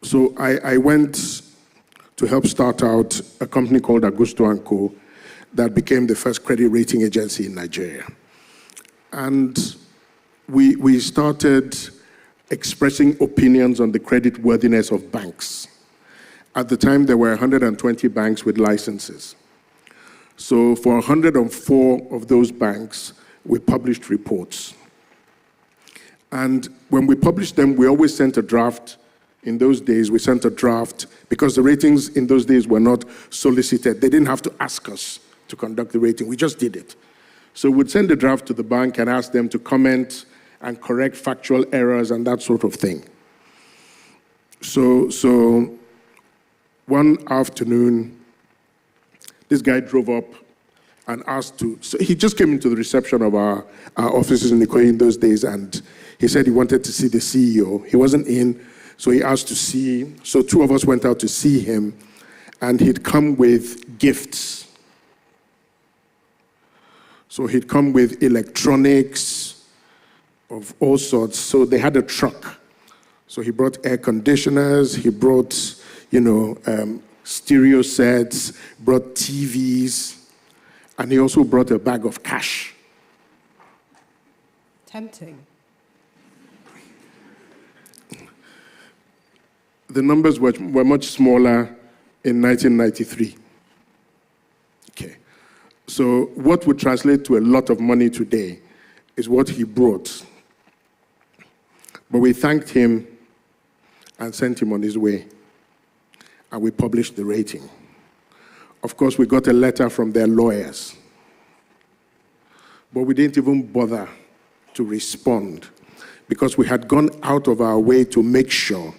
[SPEAKER 4] so I went to help start out a company called Augusto & Co. that became the first credit rating agency in Nigeria. And we started expressing opinions on the credit worthiness of banks. At the time, there were 120 banks with licenses. So for 104 of those banks, we published reports. And when we published them, we always sent a draft. In those days, we sent a draft because the ratings in those days were not solicited. They didn't have to ask us to conduct the rating. We just did it. So we'd send a draft to the bank and ask them to comment and correct factual errors and that sort of thing. So one afternoon, this guy drove up and asked to, so he just came into the reception of our offices in Ikoyi in those days, and he said he wanted to see the CEO. He wasn't in, so he asked to see, so two of us went out to see him, and he'd come with gifts. So he'd come with electronics of all sorts. So they had a truck. So he brought air conditioners, he brought, stereo sets, brought TVs, and he also brought a bag of cash.
[SPEAKER 2] Tempting.
[SPEAKER 4] The numbers were much smaller in 1993. Okay. So what would translate to a lot of money today is what he brought. But we thanked him and sent him on his way. And we published the rating. Of course, we got a letter from their lawyers. But we didn't even bother to respond because we had gone out of our way to make sure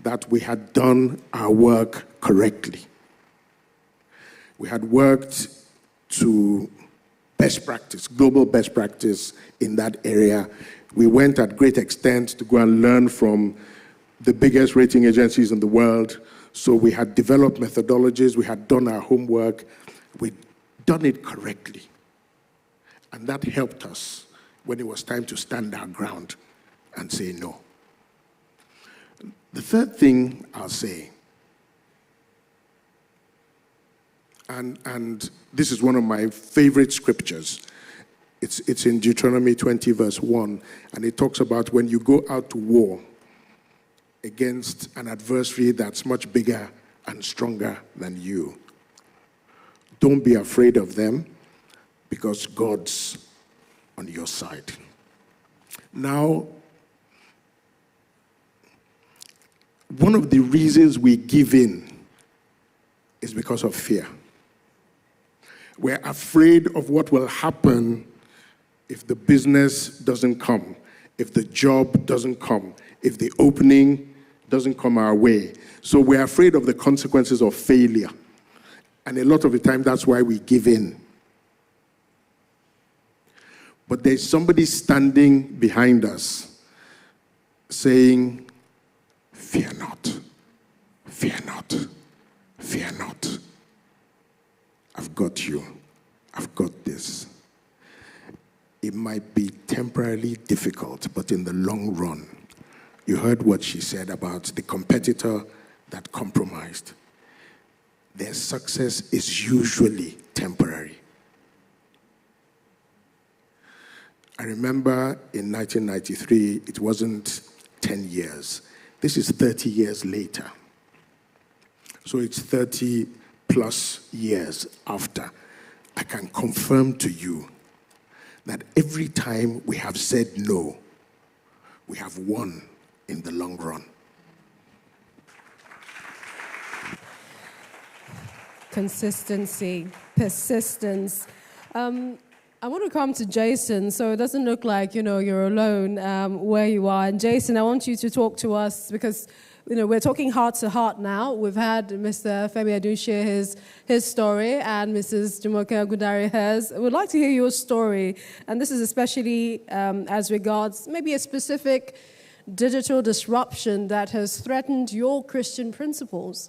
[SPEAKER 4] that we had done our work correctly. We had worked to best practice, global best practice in that area. We went at great extent to go and learn from the biggest rating agencies in the world. So we had developed methodologies, we had done our homework, we'd done it correctly. And that helped us when it was time to stand our ground and say no. The third thing I'll say, and this is one of my favorite scriptures. It's in Deuteronomy 20, verse 1, and it talks about when you go out to war against an adversary that's much bigger and stronger than you, don't be afraid of them because God's on your side. Now, one of the reasons we give in is because of fear. We're afraid of what will happen if the business doesn't come, if the job doesn't come, if the opening doesn't come our way. So we're afraid of the consequences of failure. And a lot of the time, that's why we give in. But there's somebody standing behind us saying, fear not, fear not, fear not. I've got you. I've got this. It might be temporarily difficult, but in the long run, you heard what she said about the competitor that compromised. Their success is usually temporary. I remember in 1993, it wasn't 10 years. This is 30 years later. So it's 30 plus years after. I can confirm to you that every time we have said no, we have won in the long run.
[SPEAKER 2] Consistency, persistence. I want to come to Jason, so it doesn't look like, you're alone where you are. And Jason, I want you to talk to us because, we're talking heart to heart now. We've had Mr. Femi Edun share his story and Mrs. Jumoke Ogundare hers. We'd like to hear your story. And this is especially as regards maybe a specific digital disruption that has threatened your Christian principles.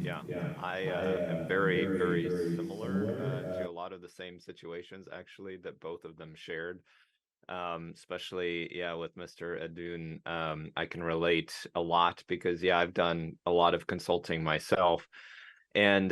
[SPEAKER 3] Yeah, I am very, very similar to a lot of of the same situations actually that both of them shared. Especially, yeah, with Mr. Edun, I can relate a lot because, yeah, I've done a lot of consulting myself. And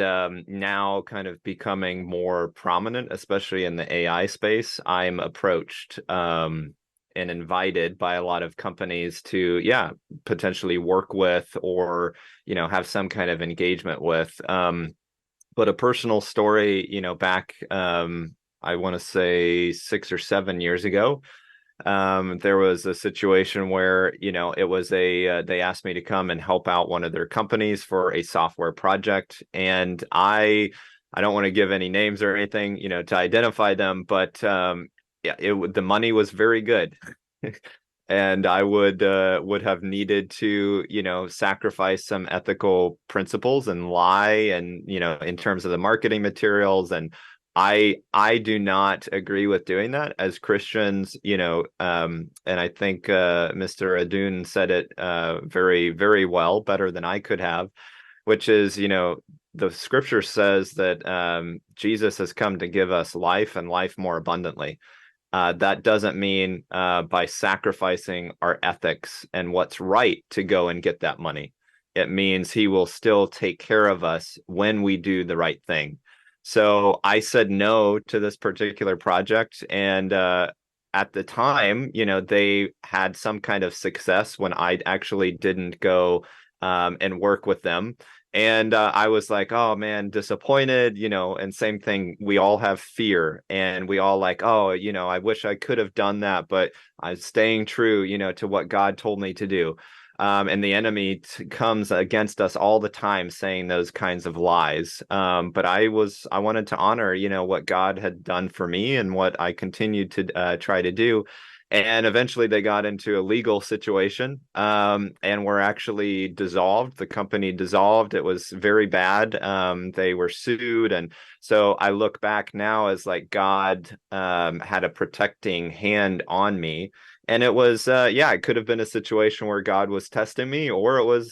[SPEAKER 3] now kind of becoming more prominent, especially in the AI space, I'm approached and invited by a lot of companies to, yeah, potentially work with or, have some kind of engagement with. But a personal story, back, I want to say 6 or 7 years ago, there was a situation where, it was they asked me to come and help out one of their companies for a software project. And I don't want to give any names or anything, to identify them, but yeah, the money was very good. And I would have needed to, sacrifice some ethical principles and lie and, in terms of the marketing materials. And I do not agree with doing that as Christians, and I think Mr. Edun said it very, very well, better than I could have, which is, the scripture says that Jesus has come to give us life and life more abundantly. That doesn't mean by sacrificing our ethics and what's right to go and get that money. It means he will still take care of us when we do the right thing. So I said no to this particular project. And at the time, they had some kind of success when I actually didn't go and work with them. And I was like, oh, man, disappointed, and same thing. We all have fear and we all like, oh, I wish I could have done that, but I'm staying true, to what God told me to do. And the enemy comes against us all the time saying those kinds of lies. But I wanted to honor, what God had done for me and what I continued to try to do. And eventually they got into a legal situation and were actually dissolved. The company dissolved. It was very bad. They were sued. And so I look back now as like God had a protecting hand on me. And it was, it could have been a situation where God was testing me, or it was,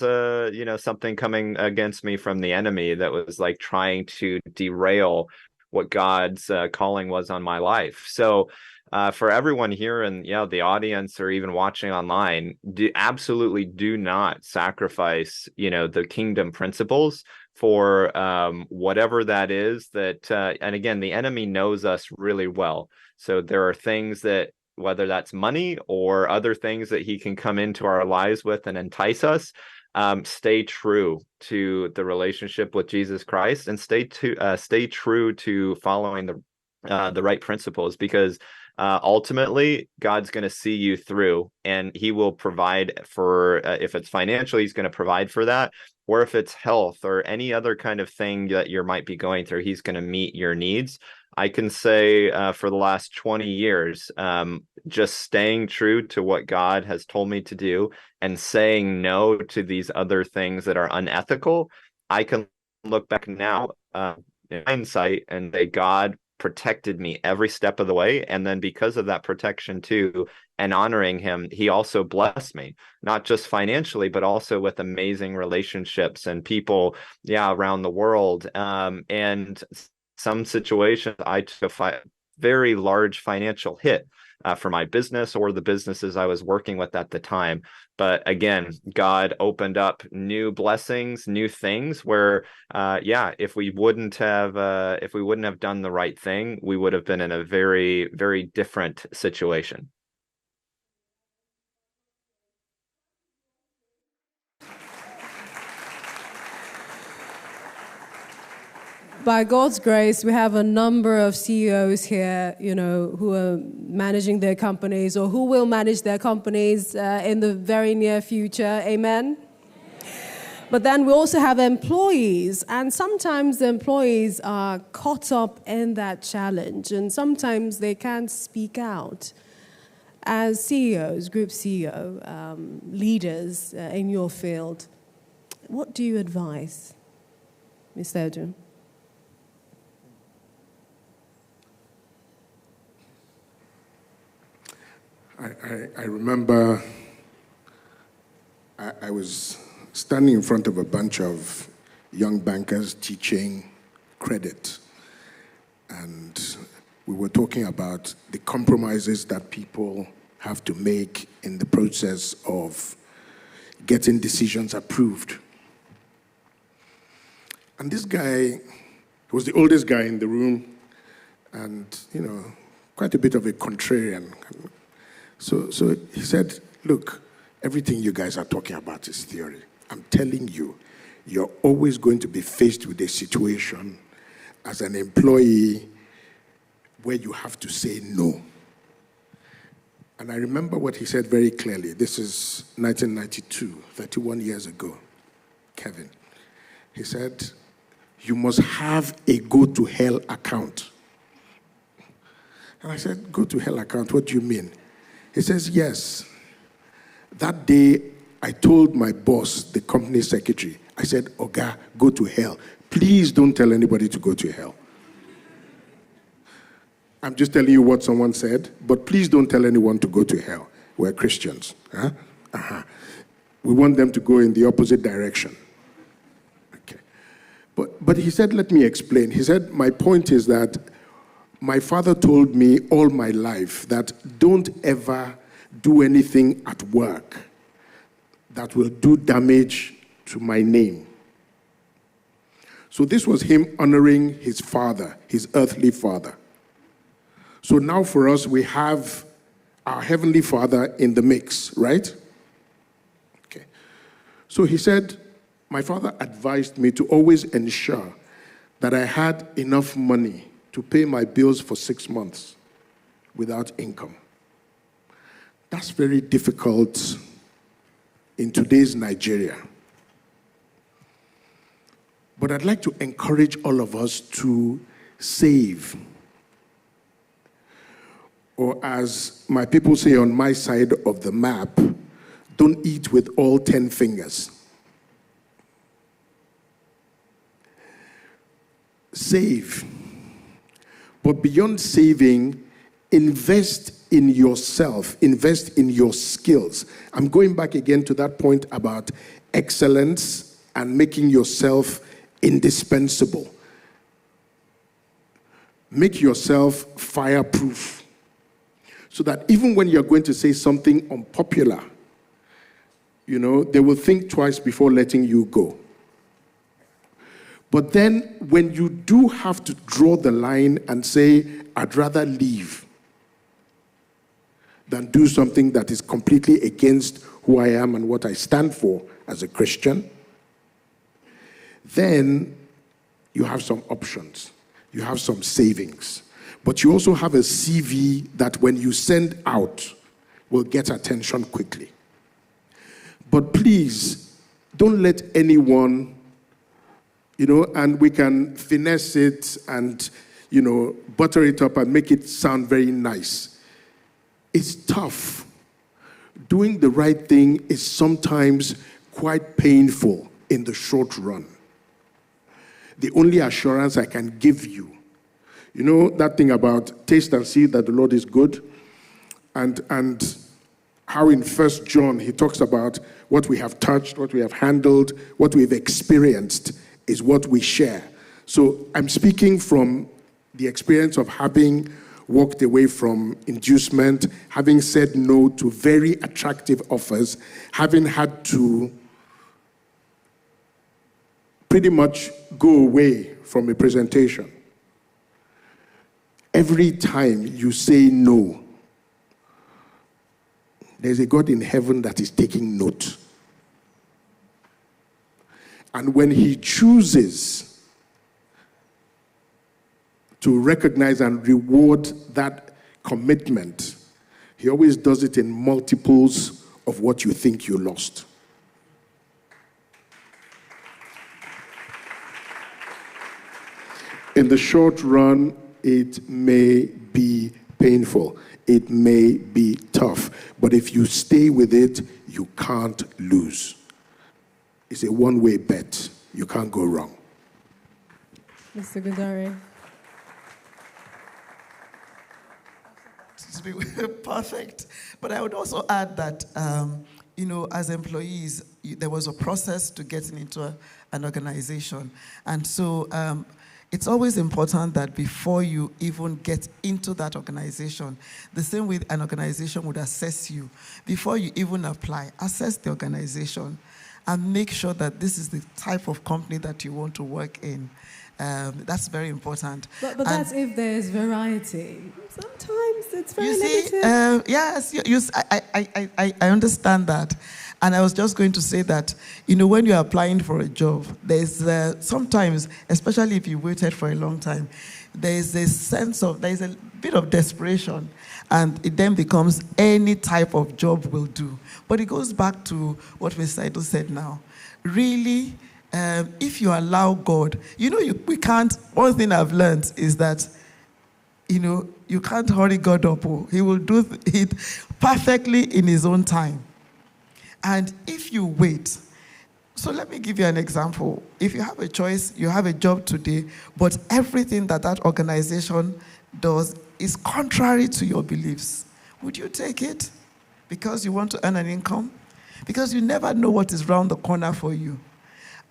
[SPEAKER 3] something coming against me from the enemy that was like trying to derail what God's calling was on my life. So for everyone here and the audience or even watching online, absolutely do not sacrifice, the kingdom principles for whatever that is that, and again, the enemy knows us really well. So there are things that, whether that's money or other things that he can come into our lives with and entice us, stay true to the relationship with Jesus Christ and stay true to following the right principles, because ultimately God's going to see you through and he will provide for, if it's financial, he's going to provide for that. Or if it's health or any other kind of thing that you might be going through, he's going to meet your needs. I can say for the last 20 years, just staying true to what God has told me to do and saying no to these other things that are unethical, I can look back now in hindsight and say God protected me every step of the way. And then because of that protection too, and honoring him, he also blessed me, not just financially, but also with amazing relationships and people, around the world. And some situations I took a very large financial hit for my business or the businesses I was working with at the time. But again, God opened up new blessings, new things where, if we wouldn't have done the right thing, we would have been in a very, very different situation.
[SPEAKER 2] By God's grace, we have a number of CEOs here, who are managing their companies or who will manage their companies in the very near future. Amen? But then we also have employees, and sometimes the employees are caught up in that challenge, and sometimes they can't speak out. As CEOs, group CEO, leaders in your field, what do you advise, Mr. Edun?
[SPEAKER 4] I remember I was standing in front of a bunch of young bankers teaching credit. and we were talking about the compromises that people have to make in the process of getting decisions approved. And this guy was the oldest guy in the room, and, quite a bit of a contrarian. So he said, look, everything you guys are talking about is theory. I'm telling you, you're always going to be faced with a situation as an employee where you have to say no. And I remember what he said very clearly. This is 1992, 31 years ago, Kevin. He said, you must have a go-to-hell account. And I said, go-to-hell account, what do you mean? He says, yes. That day, I told my boss, the company secretary, I said, Oga, go to hell. Please don't tell anybody to go to hell. I'm just telling you what someone said, but please don't tell anyone to go to hell. We're Christians. Huh? Uh-huh. We want them to go in the opposite direction. Okay. But he said, let me explain. He said, my point is that my father told me all my life that don't ever do anything at work that will do damage to my name. So this was him honoring his father, his earthly father. So now for us, we have our heavenly Father in the mix, right? Okay. So he said, my father advised me to always ensure that I had enough money to pay my bills for 6 months without income. That's very difficult in today's Nigeria. But I'd like to encourage all of us to save. Or as my people say on my side of the map, don't eat with all 10 fingers. Save. But beyond saving, invest in yourself, invest in your skills. I'm going back again to that point about excellence and making yourself indispensable. Make yourself fireproof so that even when you're going to say something unpopular, they will think twice before letting you go. But then when you do have to draw the line and say, I'd rather leave than do something that is completely against who I am and what I stand for as a Christian, then you have some options. You have some savings. But you also have a CV that when you send out will get attention quickly. But please, don't let anyone, and we can finesse it and, butter it up and make it sound very nice. It's tough. Doing the right thing is sometimes quite painful in the short run. The only assurance I can give you, that thing about taste and see that the Lord is good, and how in 1 John he talks about what we have touched, what we have handled, what we've experienced is what we share. So I'm speaking from the experience of having walked away from inducement, having said no to very attractive offers, having had to pretty much go away from a presentation. Every time you say no, there's a God in heaven that is taking note. And when he chooses to recognize and reward that commitment, he always does it in multiples of what you think you lost. In the short run, it may be painful. It may be tough. But if you stay with it, you can't lose. It's a one-way bet. You can't go wrong.
[SPEAKER 2] Mr. Ogundare.
[SPEAKER 5] Perfect. But I would also add that, as there was a process to getting into an organization. And so it's always important that before you even get into that organization, the same way an organization would assess you, before you even apply, assess the organization and make sure that this is the type of company that you want to work in. That's very important.
[SPEAKER 2] But that's if there's variety. Sometimes it's very limited.
[SPEAKER 5] Yes, I understand that. And I was just going to say that, when you're applying for a job, there's sometimes, especially if you waited for a long time, there's a bit of desperation, and it then becomes any type of job will do. But it goes back to what Mr. Edun said now. Really, if you allow God, we can't, one thing I've learned is that, you can't hurry God up. He will do it perfectly in his own time. And if you wait, so let me give you an example. If you have a choice, you have a job today, but everything that organization does is contrary to your beliefs, would you take it because you want to earn an income? Because you never know what is around the corner for you.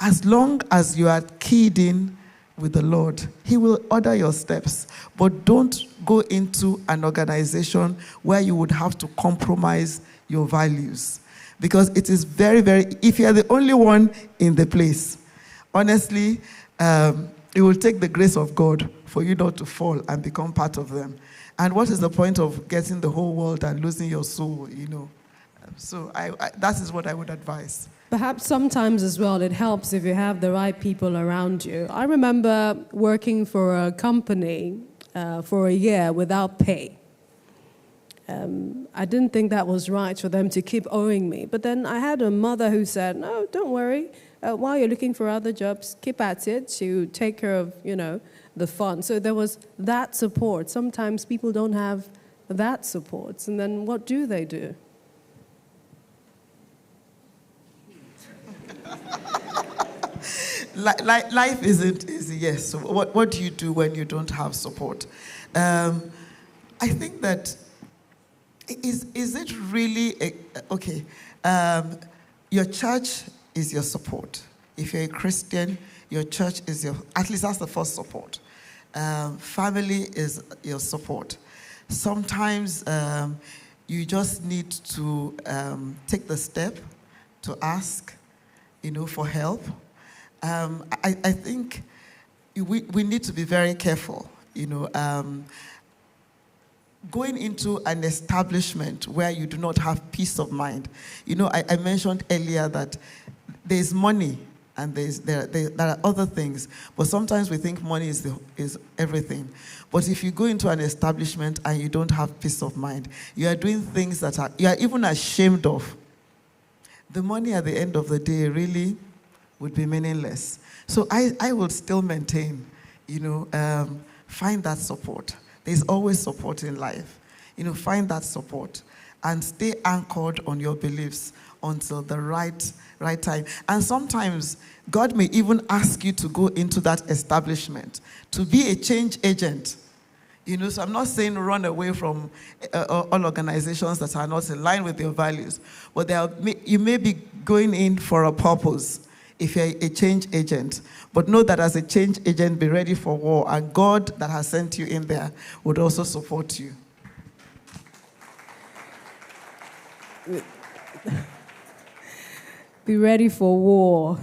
[SPEAKER 5] As long as you are keyed in with the Lord, he will order your steps. But don't go into an organization where you would have to compromise your values. Because it is very, very, if you're the only one in the place, honestly, it will take the grace of God for you not to fall and become part of them. And what is the point of getting the whole world and losing your soul, So that is what I would advise.
[SPEAKER 2] Perhaps sometimes as well, it helps if you have the right people around you. I remember working for a company for a year without pay. I didn't think that was right for them to keep owing me. But then I had a mother who said, no, don't worry. While you're looking for other jobs, keep at it. She would take care of, the fund. So there was that support. Sometimes people don't have that support. And then what do they do?
[SPEAKER 5] Life isn't easy, yes. So what do you do when you don't have support? I think that, is it really, okay, your church is your support. If you're a Christian, your church is at least that's the first support. Family is your support. Sometimes you just need to take the step to ask, for help. I think we need to be very careful, going into an establishment where you do not have peace of mind. I mentioned earlier that there's money and there are other things, but sometimes we think money is everything. But if you go into an establishment and you don't have peace of mind, you are doing things that you are even ashamed of. The money at the end of the day really would be meaningless. So I will still maintain, find that support. There's always support in life. Find that support and stay anchored on your beliefs until the right time. And sometimes God may even ask you to go into that establishment to be a change agent. So I'm not saying run away from all organizations that are not in line with your values, but you may be going in for a purpose if you're a change agent. But know that as a change agent, be ready for war, and God that has sent you in there would also support you.
[SPEAKER 2] Be ready for war.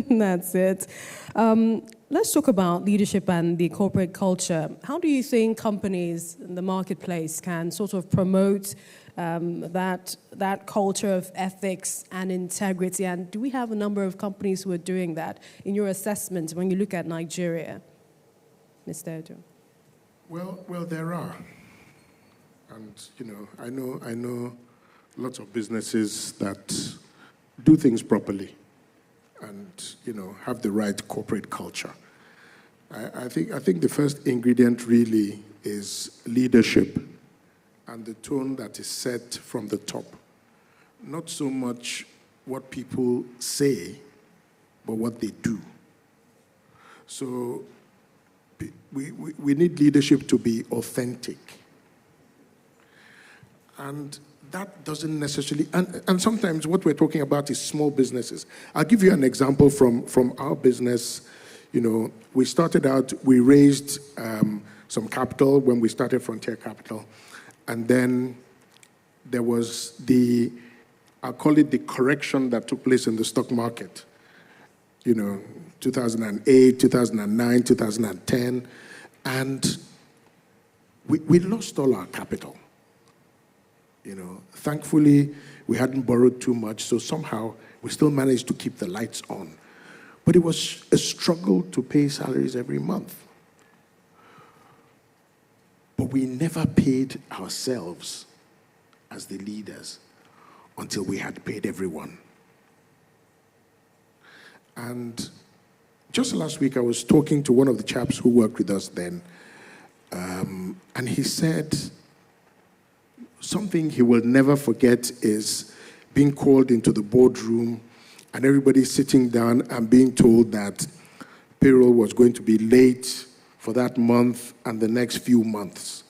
[SPEAKER 2] That's it. Let's talk about leadership and the corporate culture. How do you think companies in the marketplace can sort of promote that culture of ethics and integrity? And do we have a number of companies who are doing that in your assessment when you look at Nigeria, Mr. Edun?
[SPEAKER 4] Well, there are. And, I know lots of businesses that do things properly and, have the right corporate culture. I think the first ingredient really is leadership and the tone that is set from the top. Not so much what people say, but what they do. So we need leadership to be authentic. And that doesn't necessarily, and sometimes what we're talking about is small businesses. I'll give you an example from our business. we started out, we raised some capital when we started Frontier Capital. And then there was I'll call it the correction that took place in the stock market. 2008, 2009, 2010. And we lost all our capital. Thankfully, we hadn't borrowed too much, so somehow we still managed to keep the lights on. But it was a struggle to pay salaries every month. But we never paid ourselves as the leaders until we had paid everyone. And just last week, I was talking to one of the chaps who worked with us then, and he said something he will never forget is being called into the boardroom and everybody sitting down and being told that payroll was going to be late for that month and the next few months.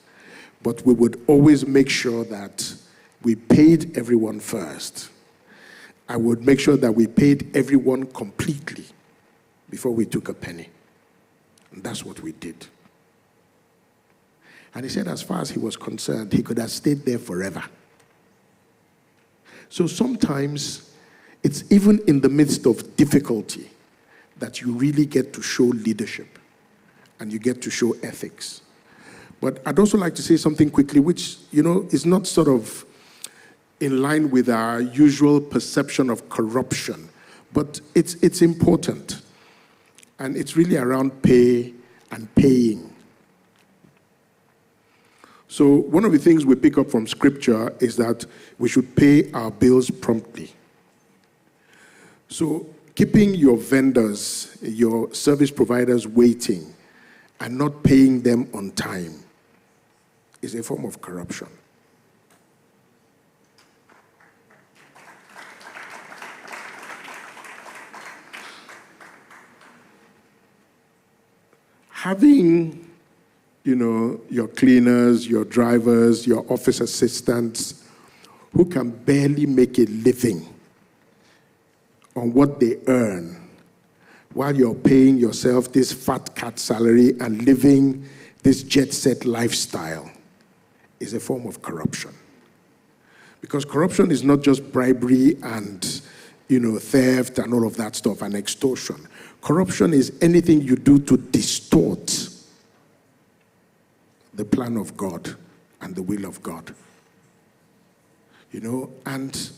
[SPEAKER 4] But we would always make sure that we paid everyone first. I would make sure that we paid everyone completely before we took a penny. And that's what we did. And he said as far as he was concerned, he could have stayed there forever. So sometimes it's even in the midst of difficulty that you really get to show leadership and you get to show ethics. But I'd also like to say something quickly, which, is not sort of in line with our usual perception of corruption, but it's important. And it's really around pay and paying. So one of the things we pick up from Scripture is that we should pay our bills promptly. So keeping your vendors, your service providers waiting and not paying them on time is a form of corruption. Having, your cleaners, your drivers, your office assistants who can barely make a living on what they earn while you're paying yourself this fat cat salary and living this jet-set lifestyle is a form of corruption. Because corruption is not just bribery and, theft and all of that stuff and extortion. Corruption is anything you do to distort the plan of God and the will of God. And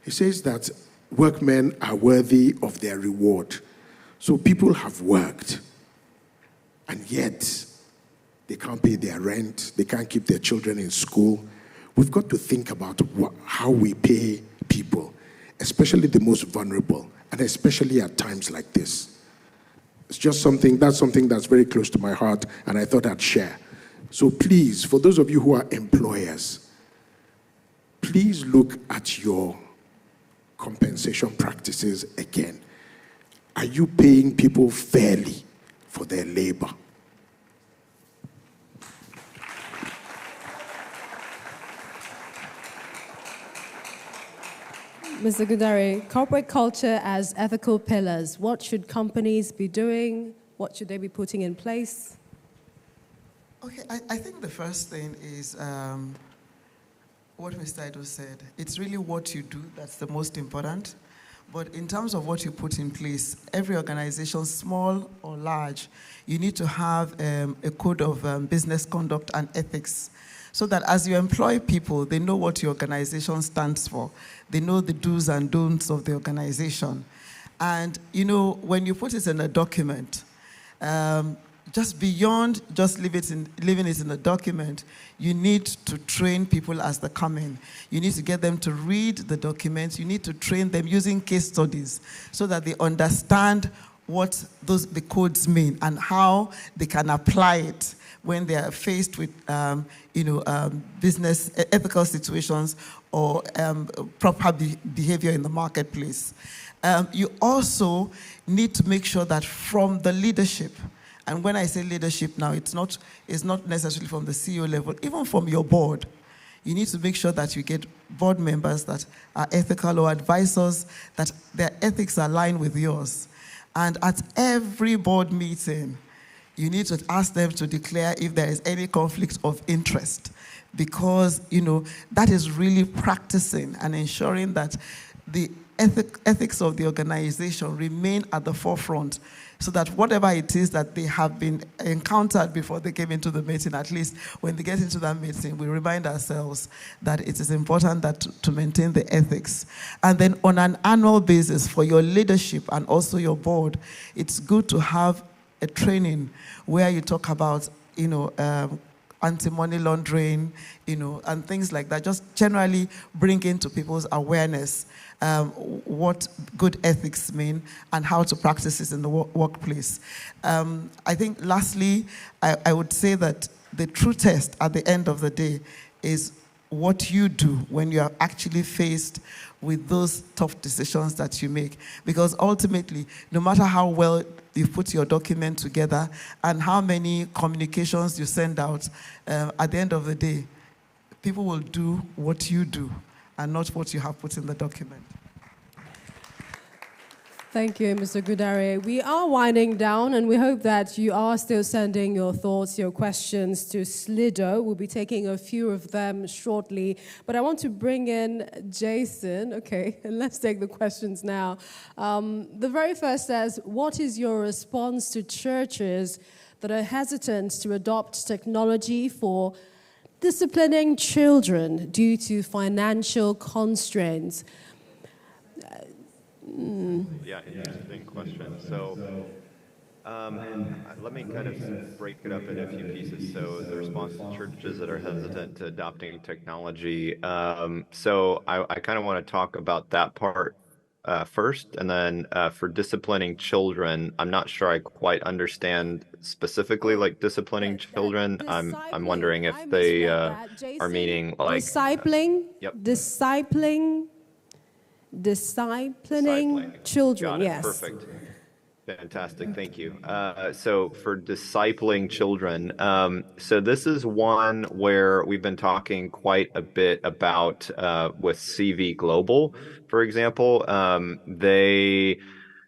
[SPEAKER 4] he says that workmen are worthy of their reward. So people have worked, and yet they can't pay their rent, they can't keep their children in school. We've got to think about how we pay people, especially the most vulnerable, and especially at times like this. It's just something that's very close to my heart, and I thought I'd share. So please, for those of you who are employers, please look at your compensation practices again. Are you paying people fairly for their labor?
[SPEAKER 2] Mr. Ogundare, corporate culture as ethical pillars. What should companies be doing? What should they be putting in place?
[SPEAKER 5] Okay, I think the first thing is what Mr. Edun said. It's really what you do that's the most important. But in terms of what you put in place, every organization, small or large, you need to have a code of business conduct and ethics, so that as you employ people, they know what your organization stands for. They know the do's and don'ts of the organization. And, when you put it in a document, just beyond just leaving it in a document, you need to train people as they come in. You need to get them to read the documents. You need to train them using case studies so that they understand what the codes mean and how they can apply it when they are faced with, business ethical situations or proper behavior in the marketplace. You also need to make sure that from the leadership, and when I say leadership now, it's not necessarily from the CEO level, even from your board, you need to make sure that you get board members that are ethical or advisors, that their ethics align with yours. And at every board meeting, you need to ask them to declare if there is any conflict of interest, because, that is really practicing and ensuring that the ethics of the organization remain at the forefront, so that whatever it is that they have been encountered before they came into the meeting, at least when they get into that meeting, we remind ourselves that it is important that to maintain the ethics. And then on an annual basis for your leadership and also your board, it's good to have a training where you talk about, anti-money laundering, and things like that. Just generally bring into people's awareness what good ethics mean and how to practice it in the workplace. I think lastly, I would say that the true test at the end of the day is what you do when you are actually faced with those tough decisions that you make. Because ultimately, no matter how well you put your document together and how many communications you send out, at the end of the day, people will do what you do and not what you have put in the document.
[SPEAKER 2] Thank you, Mr. Ogundare. We are winding down, and we hope that you are still sending your thoughts, your questions to Slido. We'll be taking a few of them shortly. But I want to bring in Jason. Okay, and let's take the questions now. The very first says, what is your response to churches that are hesitant to adopt technology for disciplining children due to financial constraints?
[SPEAKER 3] Yeah, interesting question. So let me kind of break it up into a few pieces. So the response to churches that are hesitant to adopting technology. So I kind of want to talk about that part first, and then for disciplining children, I'm not sure I quite understand specifically like disciplining children. I'm wondering if they are meaning like
[SPEAKER 2] discipling,
[SPEAKER 3] yep.
[SPEAKER 2] disciplining children.
[SPEAKER 3] Got it.
[SPEAKER 2] Yes.
[SPEAKER 3] Perfect. Fantastic. Thank you. So for discipling children, so this is one where we've been talking quite a bit about with CV Global, for example.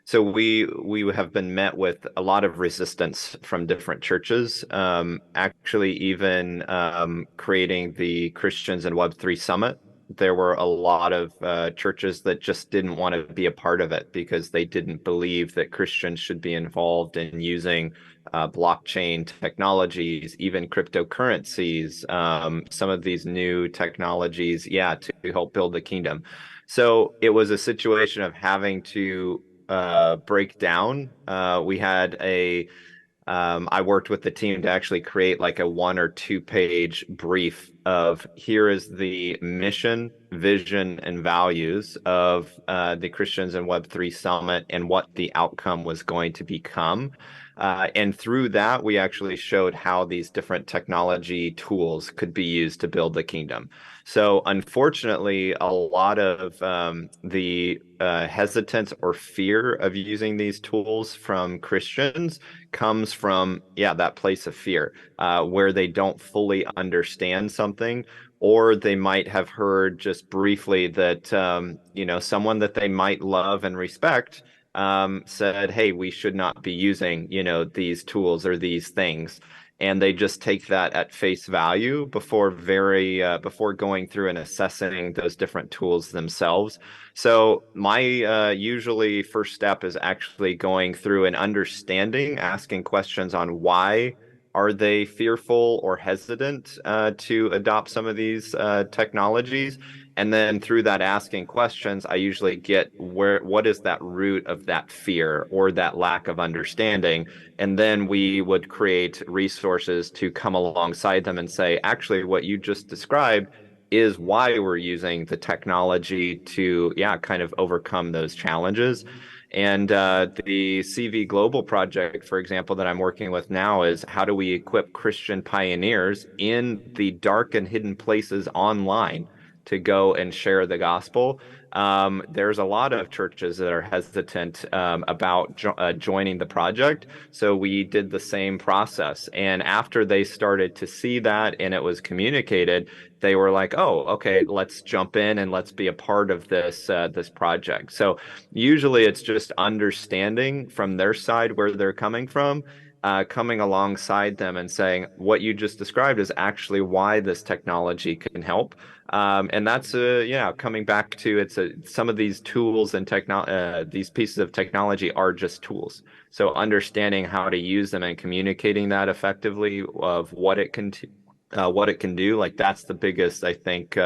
[SPEAKER 3] So we have been met with a lot of resistance from different churches, actually even creating the Christians in Web3 Summit. There were a lot of churches that just didn't want to be a part of it because they didn't believe that Christians should be involved in using blockchain technologies, even cryptocurrencies, some of these new technologies, to help build the kingdom. So it was a situation of having to break down. We had I worked with the team to actually create like a 1 or 2 page brief of here is the mission, vision, and values of the Christians in Web3 Summit and what the outcome was going to become. And through that, we actually showed how these different technology tools could be used to build the kingdom. So unfortunately, a lot of the hesitance or fear of using these tools from Christians comes from, that place of fear, where they don't fully understand something, or they might have heard just briefly that, someone that they might love and respect said, hey, we should not be using, these tools or these things. And they just take that at face value before going through and assessing those different tools themselves. So my usually first step is actually going through and understanding, asking questions on why are they fearful or hesitant to adopt some of these technologies. And then through that asking questions, I usually get what is that root of that fear or that lack of understanding. And then we would create resources to come alongside them and say, actually, what you just described is why we're using the technology to, kind of overcome those challenges. And the CV Global project, for example, that I'm working with now is how do we equip Christian pioneers in the dark and hidden places online to go and share the gospel. There's a lot of churches that are hesitant about joining the project. So we did the same process. And after they started to see that and it was communicated, they were like, "Oh, okay, let's jump in and let's be a part of this project." So usually it's just understanding from their side where they're coming from, coming alongside them and saying what you just described is actually why this technology can help. And that's coming back to some of these tools and these pieces of technology are just tools. So understanding how to use them and communicating that effectively of what it can do, like that's the biggest, I think,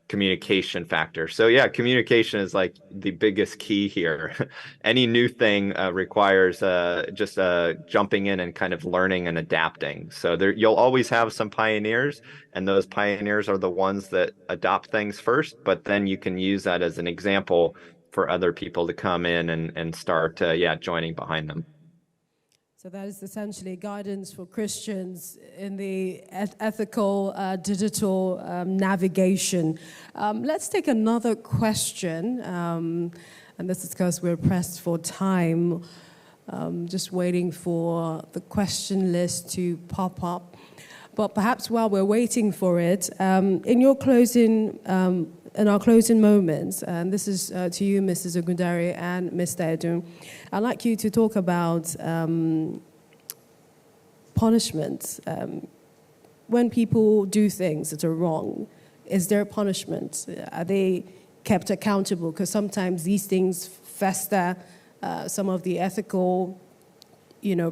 [SPEAKER 3] communication factor. So yeah, communication is like the biggest key here. Any new thing requires just jumping in and kind of learning and adapting. So you'll always have some pioneers, and those pioneers are the ones that adopt things first, but then you can use that as an example for other people to come in and start joining behind them.
[SPEAKER 2] So that is essentially guidance for Christians in the ethical digital navigation. Let's take another question, and this is because we're pressed for time. Just waiting for the question list to pop up. But perhaps while we're waiting for it, in our closing moments, and this is to you, Mrs. Ogundare and Mr. Edun, I'd like you to talk about punishment. When people do things that are wrong, is there a punishment? Are they kept accountable? Because sometimes these things fester some of the ethical,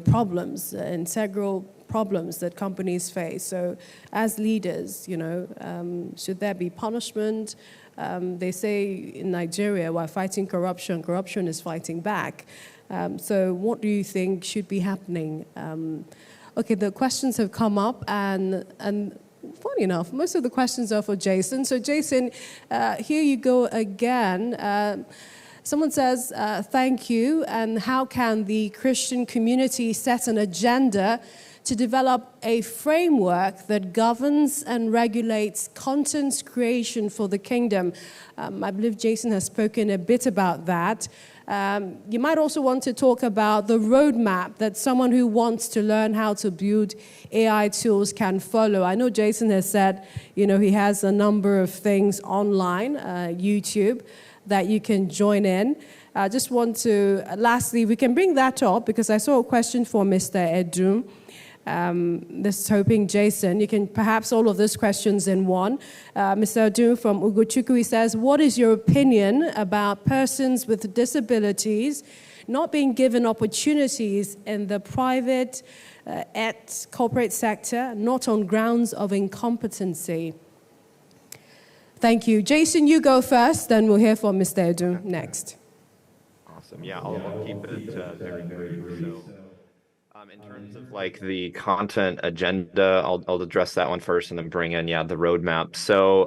[SPEAKER 2] problems, integral problems that companies face. So as leaders, should there be punishment? They say in Nigeria, we're fighting corruption. Corruption is fighting back. So what do you think should be happening? Okay, the questions have come up, and funny enough, most of the questions are for Jason. So Jason, here you go again. Someone says, thank you, and how can the Christian community set an agenda to develop a framework that governs and regulates content creation for the kingdom? I believe Jason has spoken a bit about that. You might also want to talk about the roadmap that someone who wants to learn how to build AI tools can follow. I know Jason has said, he has a number of things online, YouTube, that you can join in. I just want to, lastly, we can bring that up because I saw a question for Mr. Edun. This is hoping, Jason, you can perhaps all of those questions in one. Mr. Edun from Ugochukwu says, what is your opinion about persons with disabilities not being given opportunities in the private corporate sector, not on grounds of incompetency? Thank you. Jason, you go first, then we'll hear from Mr. Edun next.
[SPEAKER 3] Awesome. Yeah, I'll keep it very brief. So, in terms of like the content agenda, I'll address that one first and then bring in, the roadmap. So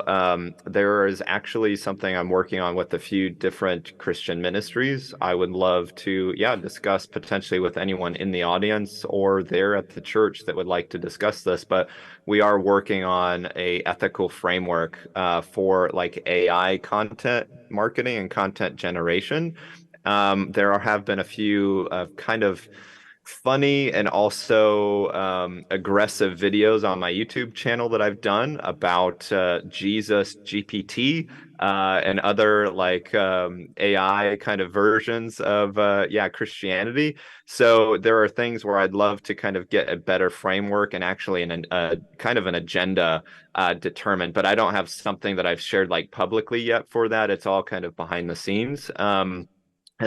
[SPEAKER 3] there is actually something I'm working on with a few different Christian ministries. I would love to, discuss potentially with anyone in the audience or there at the church that would like to discuss this. But we are working on a ethical framework for like AI content marketing and content generation. There have been a few kind of funny and also aggressive videos on my YouTube channel that I've done about Jesus GPT and other like AI kind of versions of Christianity. So there are things where I'd love to kind of get a better framework and actually kind of an agenda determined, but I don't have something that I've shared like publicly yet for that. It's all kind of behind the scenes. And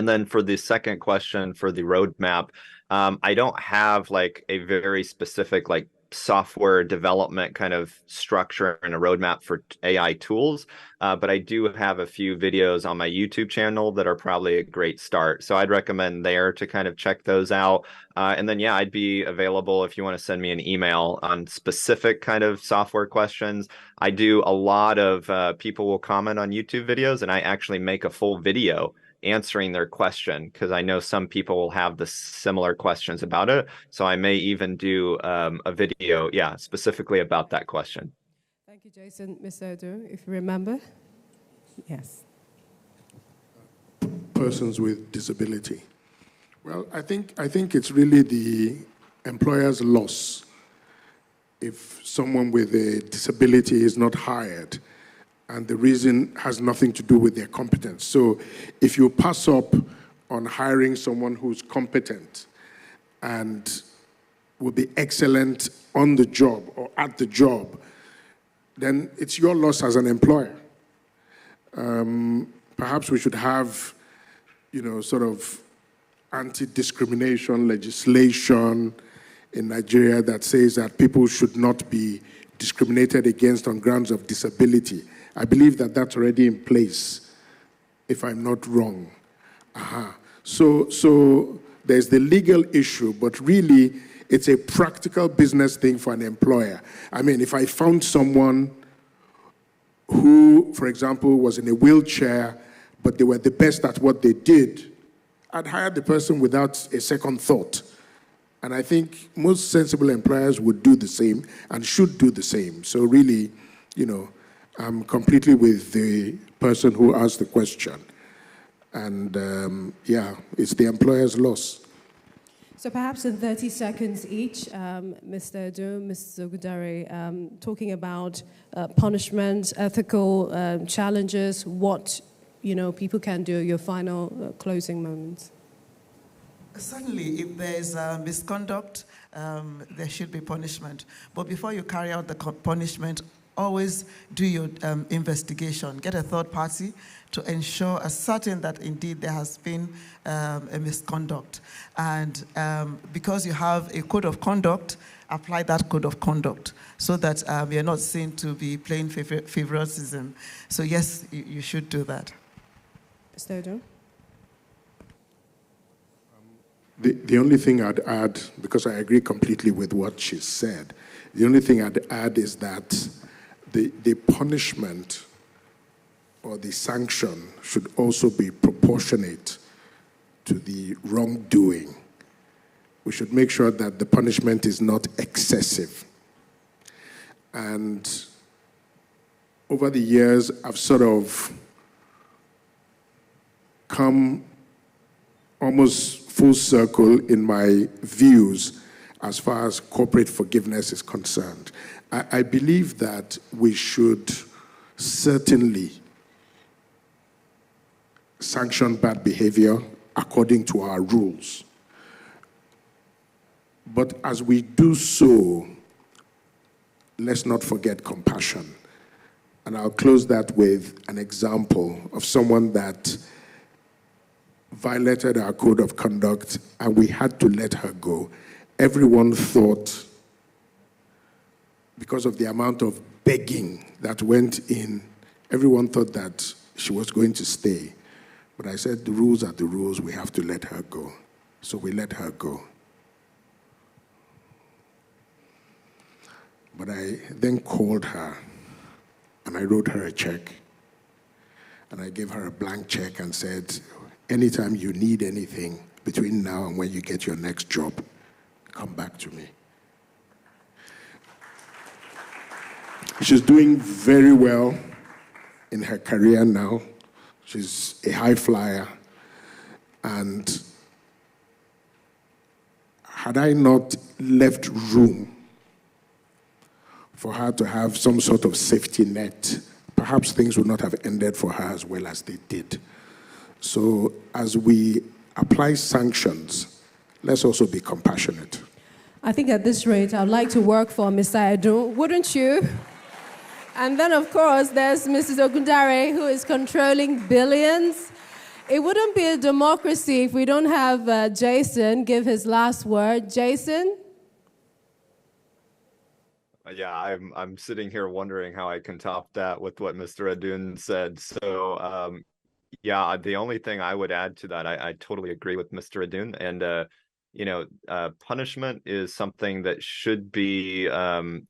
[SPEAKER 3] then for the second question for the roadmap, I don't have like a very specific like software development kind of structure and a roadmap for AI tools, but I do have a few videos on my YouTube channel that are probably a great start. So I'd recommend there to kind of check those out. And then, I'd be available if you want to send me an email on specific kind of software questions. I do a lot of people will comment on YouTube videos, and I actually make a full video answering their question because I know some people will have the similar questions about it. So I may even do a video, specifically about that question.
[SPEAKER 2] Thank you, Jason. Mr. Edun, if you remember. Yes.
[SPEAKER 4] Persons with disability. Well, I think it's really the employer's loss if someone with a disability is not hired, and the reason has nothing to do with their competence. So if you pass up on hiring someone who's competent and will be excellent on the job or at the job, then it's your loss as an employer. Perhaps we should have, sort of anti-discrimination legislation in Nigeria that says that people should not be discriminated against on grounds of disability. I believe that that's already in place, if I'm not wrong. So there's the legal issue, but really it's a practical business thing for an employer. I mean, if I found someone who, for example, was in a wheelchair, but they were the best at what they did, I'd hire the person without a second thought. And I think most sensible employers would do the same and should do the same. So really, I'm completely with the person who asked the question. And it's the employer's loss.
[SPEAKER 2] So perhaps in 30 seconds each, Mr. Edun, Mrs. Ogundare, talking about punishment, ethical challenges, what people can do, your final closing moments.
[SPEAKER 5] Certainly, if there is misconduct, there should be punishment. But before you carry out the punishment, always do your investigation. Get a third party to ensure, ascertain that indeed there has been a misconduct. And because you have a code of conduct, apply that code of conduct so that you're not seen to be playing favoritism. So yes, you should do that.
[SPEAKER 2] Mr. Edun?
[SPEAKER 4] The only thing I'd add, because I agree completely with what she said, the only thing I'd add is that the punishment or the sanction should also be proportionate to the wrongdoing. We should make sure that the punishment is not excessive. And over the years, I've sort of come almost full circle in my views as far as corporate forgiveness is concerned. I believe that we should certainly sanction bad behavior according to our rules. But as we do so, let's not forget compassion. And I'll close that with an example of someone that violated our code of conduct, and we had to let her go. Everyone thought, because of the amount of begging that went in, everyone thought that she was going to stay. But I said, the rules are the rules, we have to let her go. So we let her go. But I then called her, and I wrote her a check. And I gave her a blank check and said, anytime you need anything between now and when you get your next job, come back to me. She's doing very well in her career now. She's a high flyer. And had I not left room for her to have some sort of safety net, perhaps things would not have ended for her as well as they did. So as we apply sanctions, let's also be compassionate.
[SPEAKER 2] I think at this rate, I'd like to work for Mr. Edun, wouldn't you? And then, of course, there's Mrs. Ogundare, who is controlling billions. It wouldn't be a democracy if we don't have Jason give his last word. Jason?
[SPEAKER 3] Yeah, I'm sitting here wondering how I can top that with what Mr. Edun said. So, yeah, the only thing I would add to that, I totally agree with Mr. Edun. And, punishment is something that should be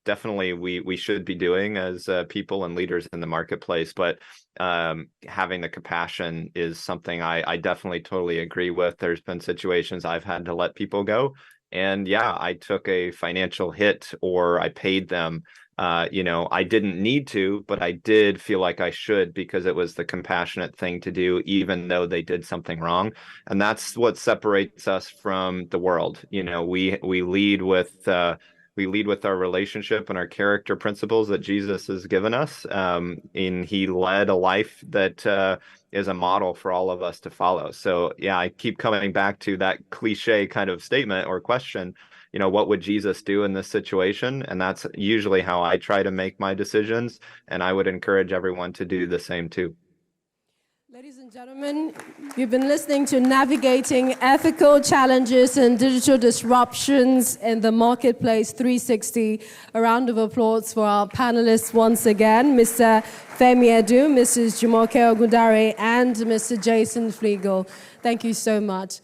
[SPEAKER 3] definitely we should be doing as people and leaders in the marketplace. But having the compassion is something I definitely totally agree with. There's been situations I've had to let people go. And yeah, I took a financial hit or I paid them I didn't need to, but I did feel like I should because it was the compassionate thing to do, even though they did something wrong. And that's what separates us from the world. We lead with our relationship and our character principles that Jesus has given us. And he led a life that is a model for all of us to follow. So yeah, I keep coming back to that cliche kind of statement or question. What would Jesus do in this situation? And that's usually how I try to make my decisions. And I would encourage everyone to do the same too.
[SPEAKER 2] Ladies and gentlemen, you've been listening to Navigating Ethical Challenges and Digital Disruptions in the Marketplace 360. A round of applause for our panelists once again, Mr. Femi Edun, Mrs. Jumoke Ogundare, and Mr. Jason Fleagle. Thank you so much.